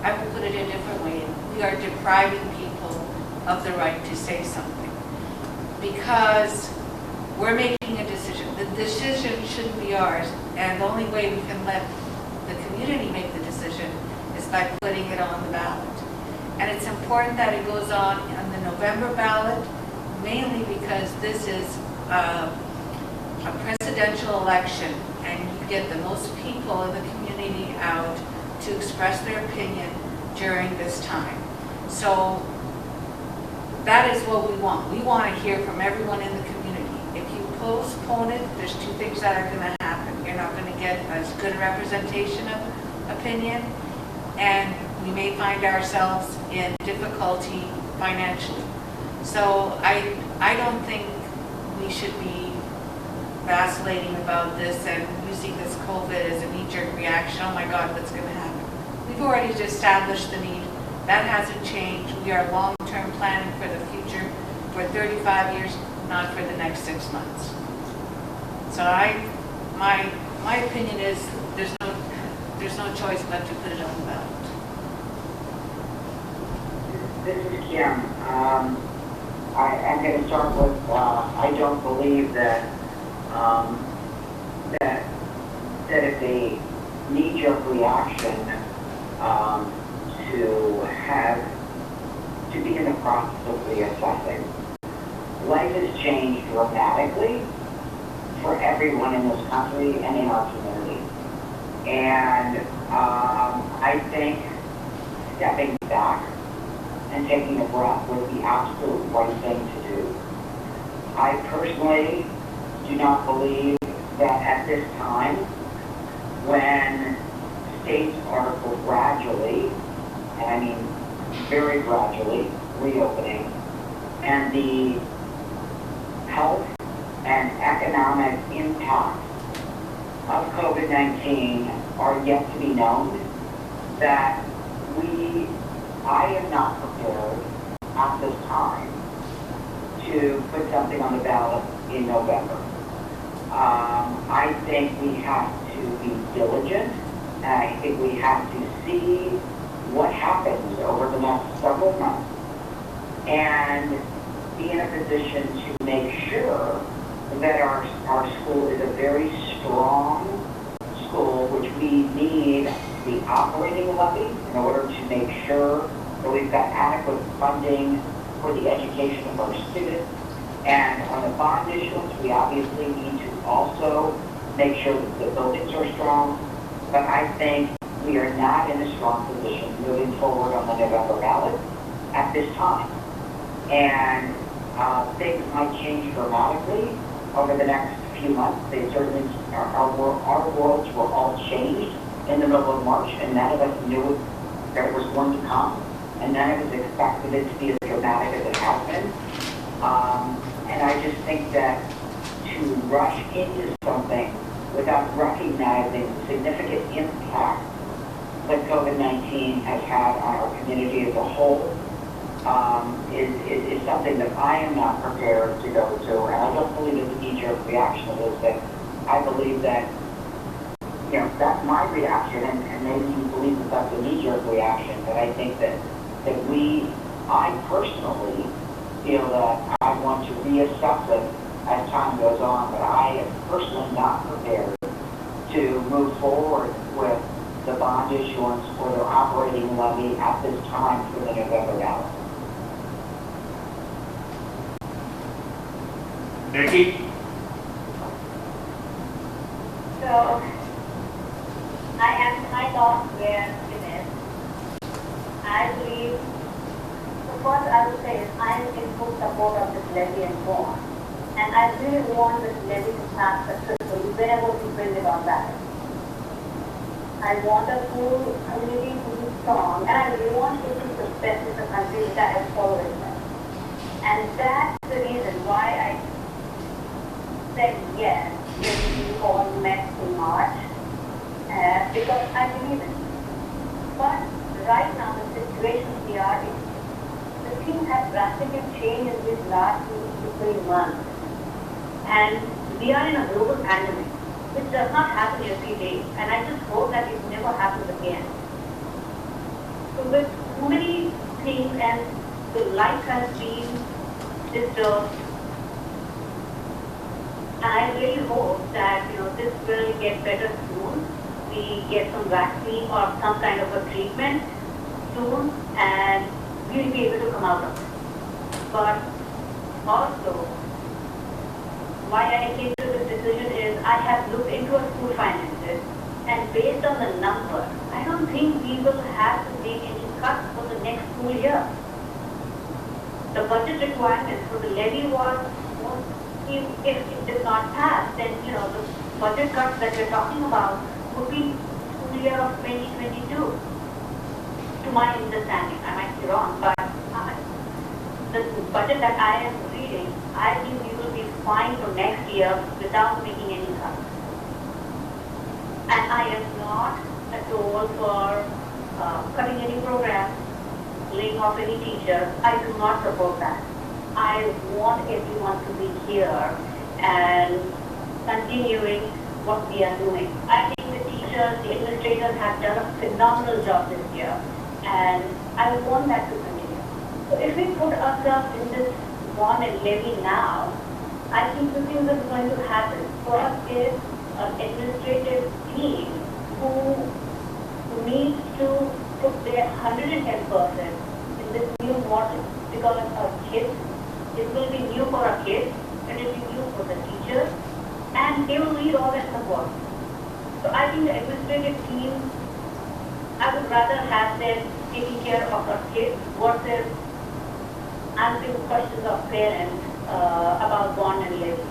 I will put it a different way. We are depriving people of the right to say something. Because we're making a decision. The decision shouldn't be ours, and the only way we can let the community make the decision is by putting it on the ballot. And it's important that it goes on the November ballot, mainly because this is a presidential election, and you get the most people in the community out to express their opinion during this time. So that is what we want. We want to hear from everyone in the community. If you postpone it, there's 2 things that are going to happen. You're not going to get as good a representation of opinion, and we may find ourselves in difficulty financially. So I don't think we should be vacillating about this and using this COVID as a knee-jerk reaction. Oh my God, what's going to happen? We've already established the need. That hasn't changed. We are long-term planning for the future for 35 years, not for the next 6 months. So my opinion is there's no choice but to put it on the ballot. This is Kim. I'm going to start with, I don't believe that that it's a knee-jerk reaction to be in the process of reassessing. Life has changed dramatically for everyone in this country and in our community. And I think stepping back and taking a breath was the absolute right thing to do. I personally do not believe that at this time, when states are gradually, and I mean very gradually, reopening, and the health and economic impacts of COVID-19 are yet to be known, that I am not prepared at this time to put something on the ballot in November. I think we have to be diligent, and I think we have to see what happens over the next several months and be in a position to make sure that our school is a very strong school, which we need the operating levy in order to make sure that we've got adequate funding for the education of our students. And on the bond issuance, we obviously need to also make sure that the buildings are strong. But I think we are not in a strong position moving forward on the November ballot at this time. And things might change dramatically over the next few months. They certainly, our worlds were all changed in the middle of March, and none of us knew that it was going to come, and none of us expected it to be as dramatic as it has been. And I just think that to rush into something without recognizing the significant impact that COVID-19 has had on our community as a whole is something that I am not prepared to go to. And I don't believe it's a knee-jerk reaction. It is that I believe that, you know, that's my reaction, and maybe you believe that that's a knee-jerk reaction, but I think that we I personally feel that I want to reassess it as time goes on, but I am personally not prepared to move forward with the bond issuance or the operating levy at this time for the November ballot. Nikki? So, I am kind of where it is. I believe, the first I would say is I am in full support of this levy and bond. And I really want this levy to pass successfully whenever we bring it on ballot. I want a full community to be strong, and I really want it to be the best in the country, which I have always said. And that's the reason why I said yes, it will be all met in March, because I believe in it. But right now, the situation we are in, the things have drastically changed in these last 2 to 3 months. And we are in a global pandemic, which does not happen every day, and I just hope that it never happens again. So with so many things and the life has been disturbed, and I really hope that this will get better soon. We get some vaccine or some kind of a treatment soon, and we'll be able to come out of it. But also, why I came to this decision is I have looked into our school finances, and based on the number, I don't think we will have to make any cuts for the next school year. The budget requirements for the levy was, if it did not pass, then the budget cuts that we're talking about would be school year of 2022. To my understanding, I might be wrong, but the budget that I am reading, I think we will be fine for next year without making any cuts. And I am not at all for cutting any programs, laying off any teachers. I do not support that. I want everyone to be here and continuing what we are doing. I think the teachers, the administrators have done a phenomenal job this year, and I want that to continue. So if we put ourselves in this bond and levy now, I think the things that are going to happen. First is an administrative team who needs to put their 110% in this new model, because our kids, it will be new for our kids, and it will be new for the teachers, and they will need all that support. So I think the administrative team, I would rather have them taking care of our kids versus answering questions of parents about bond and levy.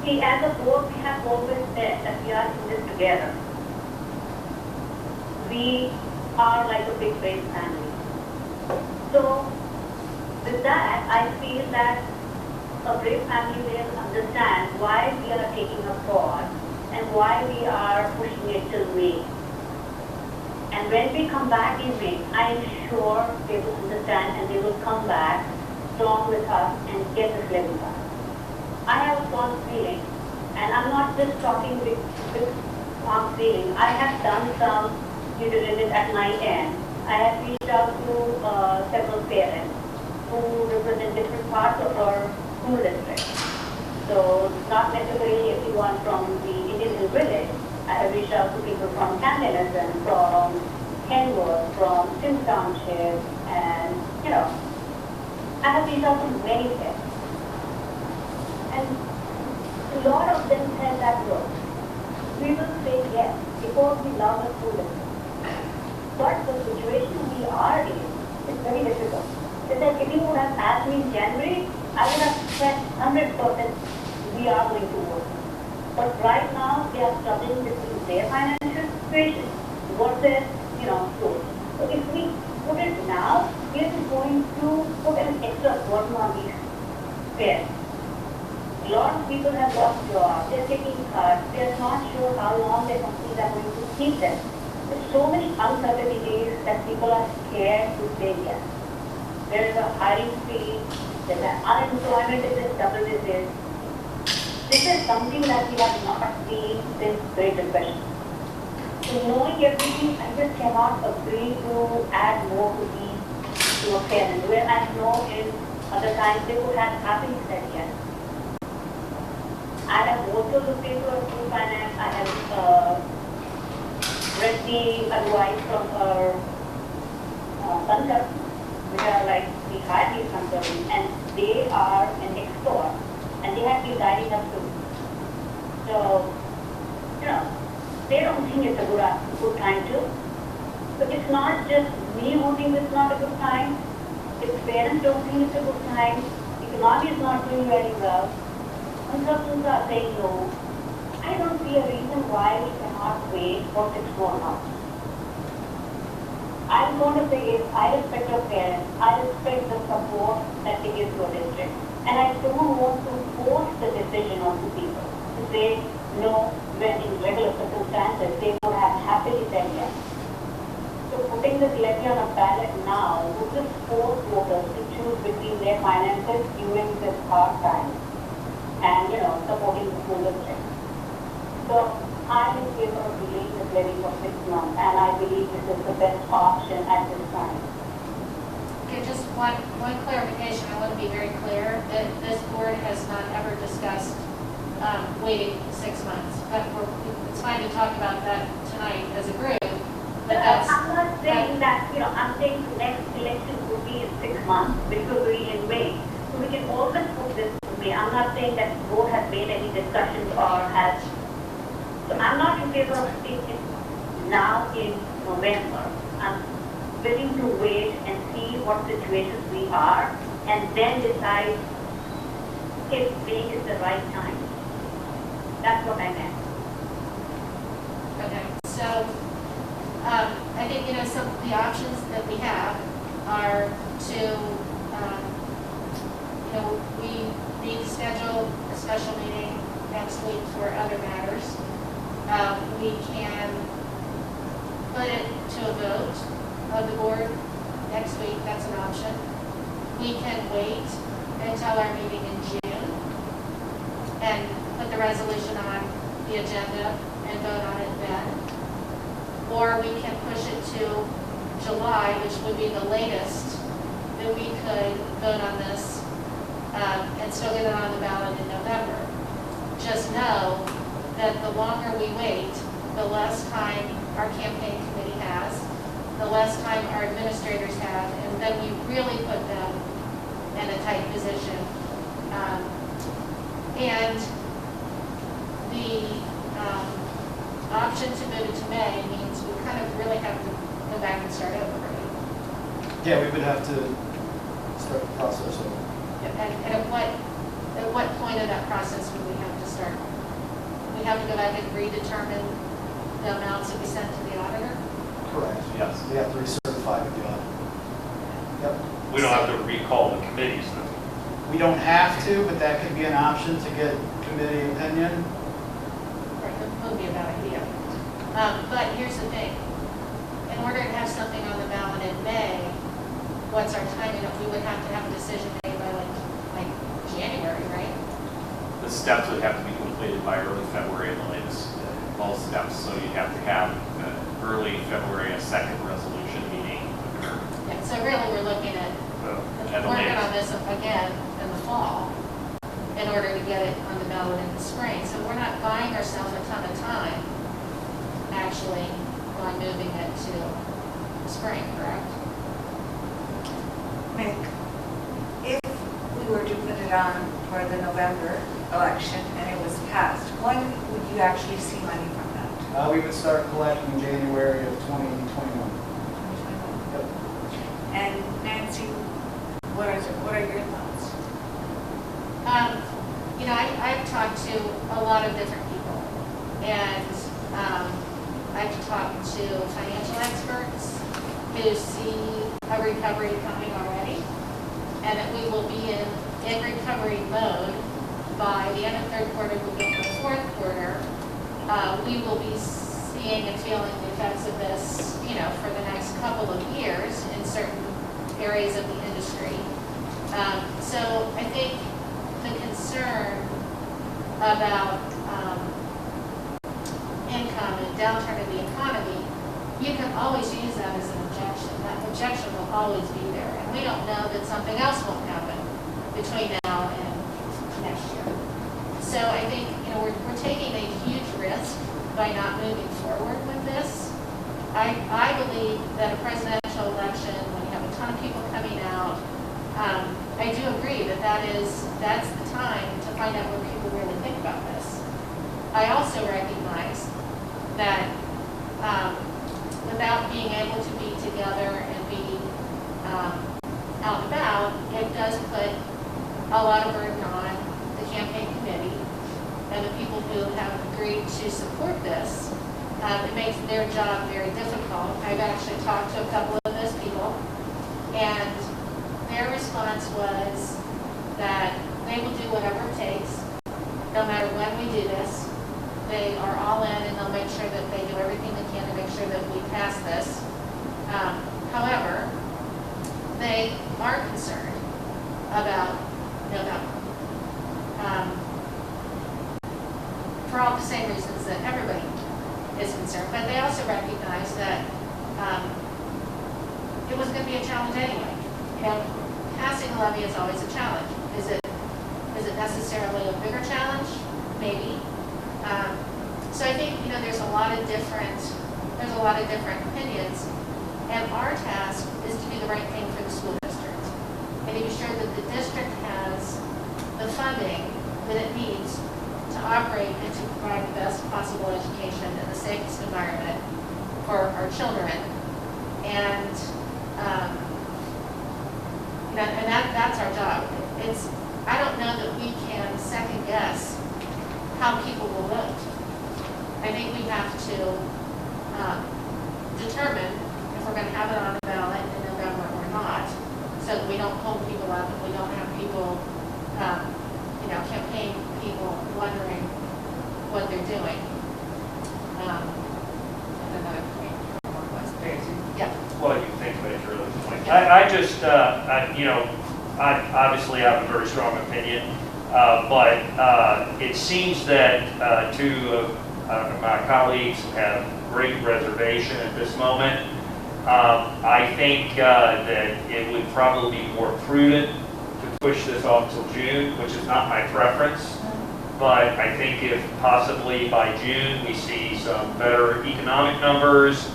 See, as a board, we have always said that we are in this together. We are like a big brave family. So, with that, I feel that a brave family will understand why we are taking a pause and why we are pushing it till May. And when we come back in May, I am sure they will understand and they will come back strong with us and get this levy back. I have a strong feeling, and I'm not just talking with strong feeling. I have done some due diligence at my end. I have reached out to several parents who represent different parts of our school district. So not necessarily everyone from the Indian Hill Village. I have reached out to people from Camden, from Kenwood, from Sims Township, and I have reached out to many parents. And a lot of them said that look, we will say yes because we love the school district. But the situation we are in is very difficult. If you would have asked me in January, I would have said 100% we are going to work. But right now, they are struggling between their financial situation versus, schools. So if we put it now, we are going to put an extra burden on these parents. A lot of people have lost jobs, they're taking cuts, they're not sure how long their companies are going to keep them. There's so many uncertainties that people are scared to say yes. There is a hiring freeze, there's an unemployment is in double digits. This is something that we have not seen since Great Depression. So knowing everything, I just cannot agree to add more to these, parents. Where I know in other times they would have happily said yes. I have also looked into our school finance. I have read the advice from our consultants, which are like the high-level consultants, and they are an expert, and they have been guiding us too. So, they don't think it's a good time to. So it's not just me who thinks it's not a good time. If parents don't think it's a good time, economy is not doing very well, consultants are saying no. I don't see a reason why we cannot wait for 6 more months. I'm going to say is I respect your parents. I respect the support that they give to a district. And I don't want to force the decision on the people to say no when in regular circumstances they would have happily said yes. So putting this levy on a ballot now would just force voters to choose between their finances during this hard time and, supporting the school district. So I'm in favor of delaying this levy for 6 months, and I believe this is the best option at this time. Okay, just one clarification. I want to be very clear that this board has not ever discussed waiting 6 months. But it's fine to talk about that tonight as a group. But that's, I'm not saying that, I'm saying the next election will be in 6 months, which will be in May. So we can always put this in May. I'm not saying that the board has made any discussions or has. So I'm not in favor of taking now in November. I'm willing to wait and see what situations we are and then decide if May is the right time. That's what I meant. okay. So I think, some of the options that we have are to, we need to schedule a special meeting next week for other matters. We can put it to a vote of the board next week. That's an option. We can wait until our meeting in June and put the resolution on the agenda and vote on it then. Or we can push it to July, which would be the latest that we could vote on this and still get it on the ballot in November. Just know that the longer we wait, the less time our campaign committee has, the less time our administrators have, and then we really put them in a tight position. And the option to move it to May means we kind of really have to go back and start over, right? Yeah, we would have to start the process over. And at what point of that process would we have to start? We have to go back and redetermine the amounts that we sent to the auditor? Correct. Yes. We have to recertify with the audit. Yep. We don't have to recall the committees then. We don't have to, but that could be an option to get committee opinion. Right, that would be a bad idea. But here's the thing. In order to have something on the ballot in May, what's our timing? We would have to have a decision made by like January, right? The steps would have to be completed by early February at the latest, all steps. So you'd have to have early February, a second resolution meeting with KIRK. Yeah, so really we're looking at the working latest. on this again in the fall in order to get it on the ballot in the spring. So we're not buying ourselves a ton of time actually by moving it to the spring, correct? Mick, if we were to put it on for the November election and it was passed, when would you actually see money from that? We would start collecting in January of 2021. Yep. And Nancy, what are your thoughts? I've talked to a lot of different people, and I've talked to financial experts who see a recovery coming already, and that we will be in recovery mode by the end of third quarter, moving into the fourth quarter. We will be seeing and feeling the effects of this, for the next couple of years in certain areas of the industry. So I think the concern about income and downturn in the economy, you can always use that as an objection. That objection will always be there. And we don't know that something else won't happen between now and next year. So I think, we're taking a huge risk by not moving forward with this. I believe that a presidential election, when you have a ton of people coming out, I do agree that that's the time to find out what people really think about this. I also recognize that without being able to be together and be out and about, it does put a lot of burden on the campaign committee and the people who have agreed to support this. It makes their job very difficult. I've actually talked to a couple of those people, and their response was that they will do whatever it takes, no matter when we do this. They are all in, and they'll make sure that they do everything they can to make sure that we pass this. However, they are concerned about November. For all the same reasons that everybody is concerned, but they also recognize that it was going to be a challenge anyway. Passing a levy is always a challenge. Is it necessarily a bigger challenge? Maybe. So I think there's a lot of different opinions, and our task is to do the right thing for the school district and to be sure that the district has the funding that it needs to operate and to provide the best possible education and the safest environment for our children. And that's our job. I don't know that we can second guess how people will vote. I think we have to determine if we're going to have it on the ballot in November or not, so that we don't hold people up and we don't have people, campaign people wondering what they're doing. Another point. Yeah. Well, you think about your other point. I obviously have a very strong opinion, but it seems that two of my colleagues have great reservation at this moment. I think that it would probably be more prudent to push this off till June, which is not my preference. But I think if possibly by June we see some better economic numbers,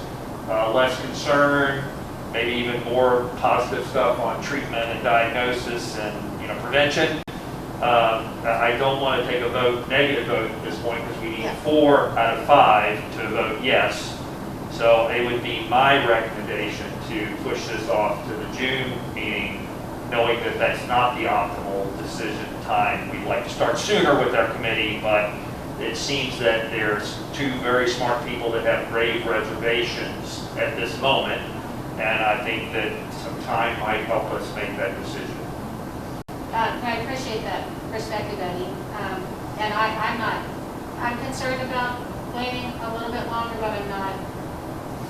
less concern, maybe even more positive stuff on treatment and diagnosis and prevention. I don't want to take a negative vote at this point, because we need 4 out of 5 to vote yes. So it would be my recommendation to push this off to the June meeting, knowing that that's not the optimal decision time. We'd like to start sooner with our committee, but it seems that there's 2 very smart people that have grave reservations at this moment, and I think that some time might help us make that decision. I appreciate that perspective, Eddie. And I'm concerned about waiting a little bit longer, but I'm not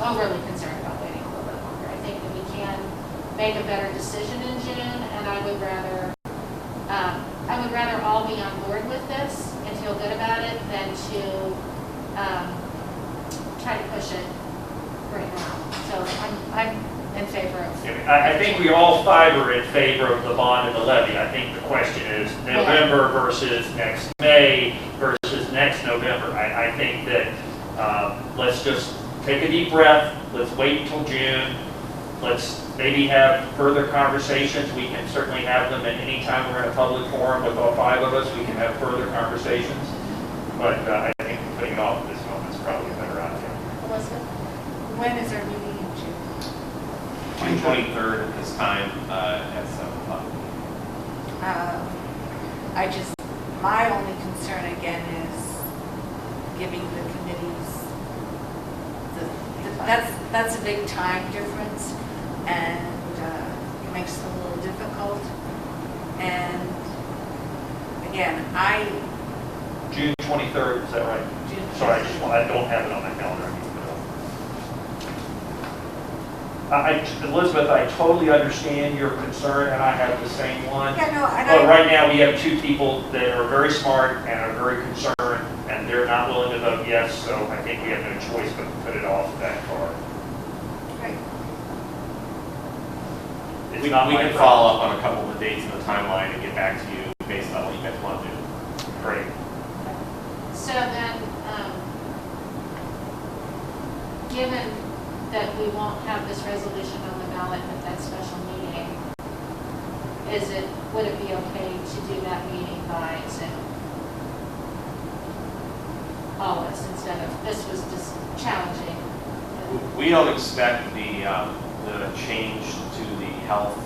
overly concerned about waiting a little bit longer. I think that we can make a better decision in June, and I would rather all be on board with this and feel good about it than to try to push it right now. So I'm in favor of. I think we all 5 are in favor of the bond and the levy. I think the question is November versus next May versus next November. I think that let's just take a deep breath. Let's wait until June. Let's maybe have further conversations. We can certainly have them at any time we're in a public forum with all 5 of us. We can have further conversations. But I think putting it off at this moment is probably a better idea. Elizabeth? When is our meeting in June? June 23rd at this time at 7 o'clock. My only concern again is giving the committees, that's a big time difference, and it makes it a little difficult. And again, June 23rd, is that right? Sorry, I don't have it on my calendar. Elizabeth, I totally understand your concern, and I have the same one. Yeah, no, But right now, we have 2 people that are very smart and are very concerned, and they're not willing to vote yes, so I think we have no choice It's We not my can problem. follow up on a couple of the dates in the timeline and get back to you based on what you guys want to do. Great. So then, given that we won't have this resolution on the ballot at that special meeting, would it be okay to do that meeting by Zoom? Always, instead of, this was just challenging. We don't expect the change to the health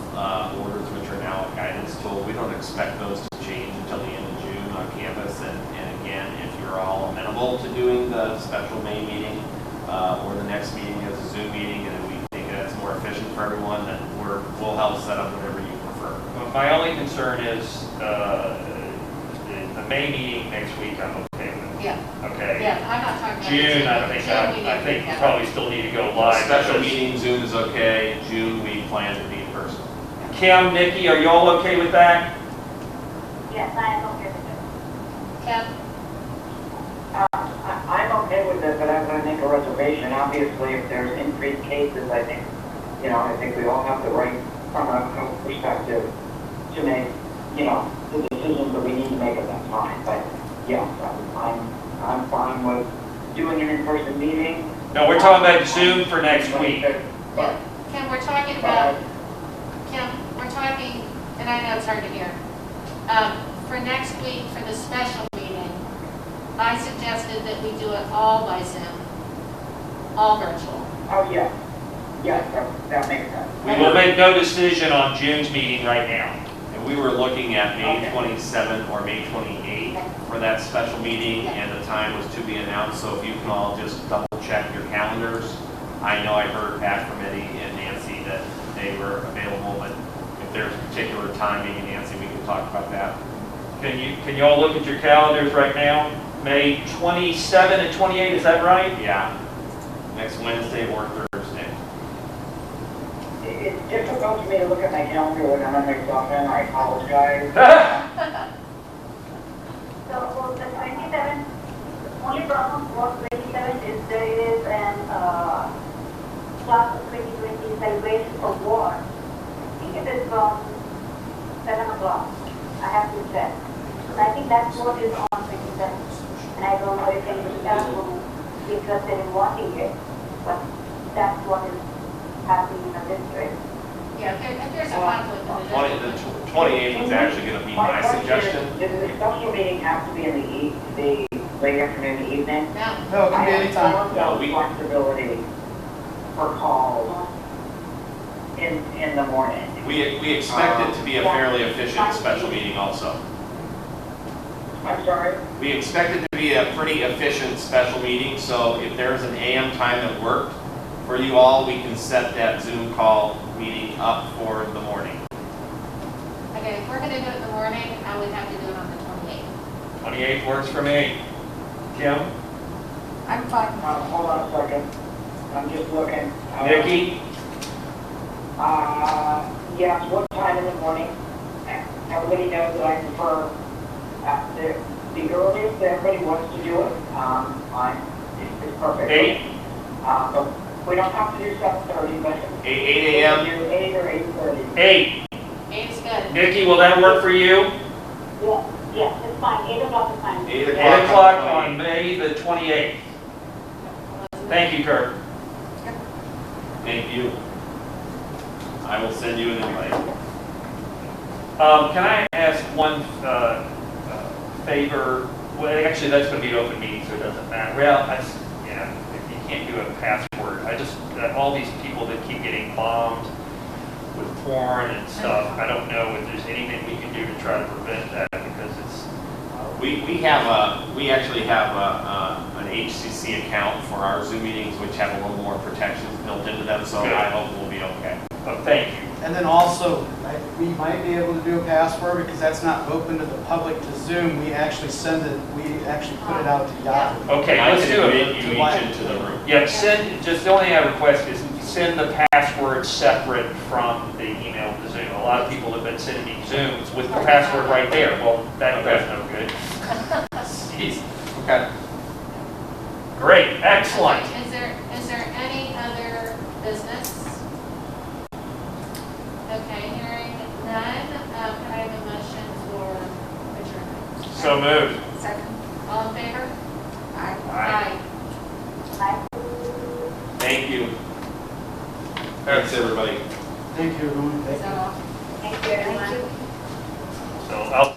orders, which are now a guidance tool. We don't expect those to change until the end of June on campus. And again, if you're all amenable to doing the special May meeting or the next meeting as a Zoom meeting, and we think that's more efficient for everyone, then we'll help set up whatever you prefer. Well, my only concern is the May meeting next week, I'm okay with. Yeah, Okay. yeah, I'm not talking about. June, I think we probably still need to go live. Special because- meeting, Zoom is okay. June, we plan to be in person. Kim, Nikki, are you all okay with that? Yes, I am okay with it. Kim? I'm okay with it, but I'm going to make a reservation. Obviously, if there's increased cases, I think we all have the right, from a health perspective, to make, the decisions that we need to make at that time. But yes, I'm fine with doing an in-person meeting. No, we're talking about Zoom for next week. Yeah. Kim, we're talking about, and I know it's hard to hear. For next week, for the special meeting, I suggested that we do it all by Zoom, all virtual. Oh, yes. Yes, that makes sense. We will make no decision on June's meeting right now. And we were looking at May Okay. 27th or May 28th for that special meeting, and the time was to be announced. So if you can all just double check your calendars. I know I heard back from Eddie and Nancy that they were available, but if there's a particular time, maybe Nancy, we can talk about that. Can you all look at your calendars right now? May 27 and 28, is that right? Yeah, next Wednesday or Thursday. It's difficult for me to look at my calendar when I'm on my cell phone. I apologize. So the 27th, only problem for 27th is there is an class of 2020 celebration award. I think it is from 7 o'clock. I have to check. So I think that's what is on 27th. And I don't know if anybody else will be interested in watching it, but that's what is happening in the district. Yeah, if there's a conflict in the 28th is actually going to be my suggestion. Does the special meeting have to be in the late afternoon, evening? No, No, it can be anytime. No, we- flexibility for calls in the morning. We expect it to be a fairly efficient special meeting also. I'm sorry? We expect it to be a pretty efficient special meeting, so if there's an AM time that worked for you all, we can set that Zoom call meeting up for the morning. okay, if we're gonna do it in the morning, I would have to do it on the 28th. 28th works for me. Kim? I'm fine. Hold on a second. I'm just looking. Nikki? Yes, what time in the morning? Everybody knows that I prefer the earliest that everybody wants to do it. It's perfect. 8? But we don't have to do 7:30, but 8 a.m.? we can do 8 or 8:30. 8. 8 is good. Nikki, will that work for you? Yes, it's fine. 8 o'clock is fine. 8 8 o'clock on May the 28th. Thank you, Kirk. Thank you. I will send you an invite. Can I ask one favor? Well, actually, that's going to be an open meeting, so it doesn't matter. Well, if you can't do a password, all these people that keep getting bombed with porn and stuff, I don't know if there's anything we can do to try to prevent that, because it's... We actually have an HCC account for our Zoom meetings, which have a little more protections built into them, so Good. I hope we'll be okay. Oh, thank you. And then also, we might be able to do a password because that's not open to the public to Zoom. We actually put it out to Yahoo. Okay, I let's can do admit it. you each into the room. Yeah, just the only thing I request is send the password separate from the email to Zoom. A lot of people have been sending me Zooms with the password right there. Well, that's no good. Jeez. Okay. Great, excellent. Is there any other business? Okay, So moved. Second. All in favor? Aye. Aye. Thank you. Thanks, everybody. Thank you, everyone. So, Thank you, everyone. thank you. So I'll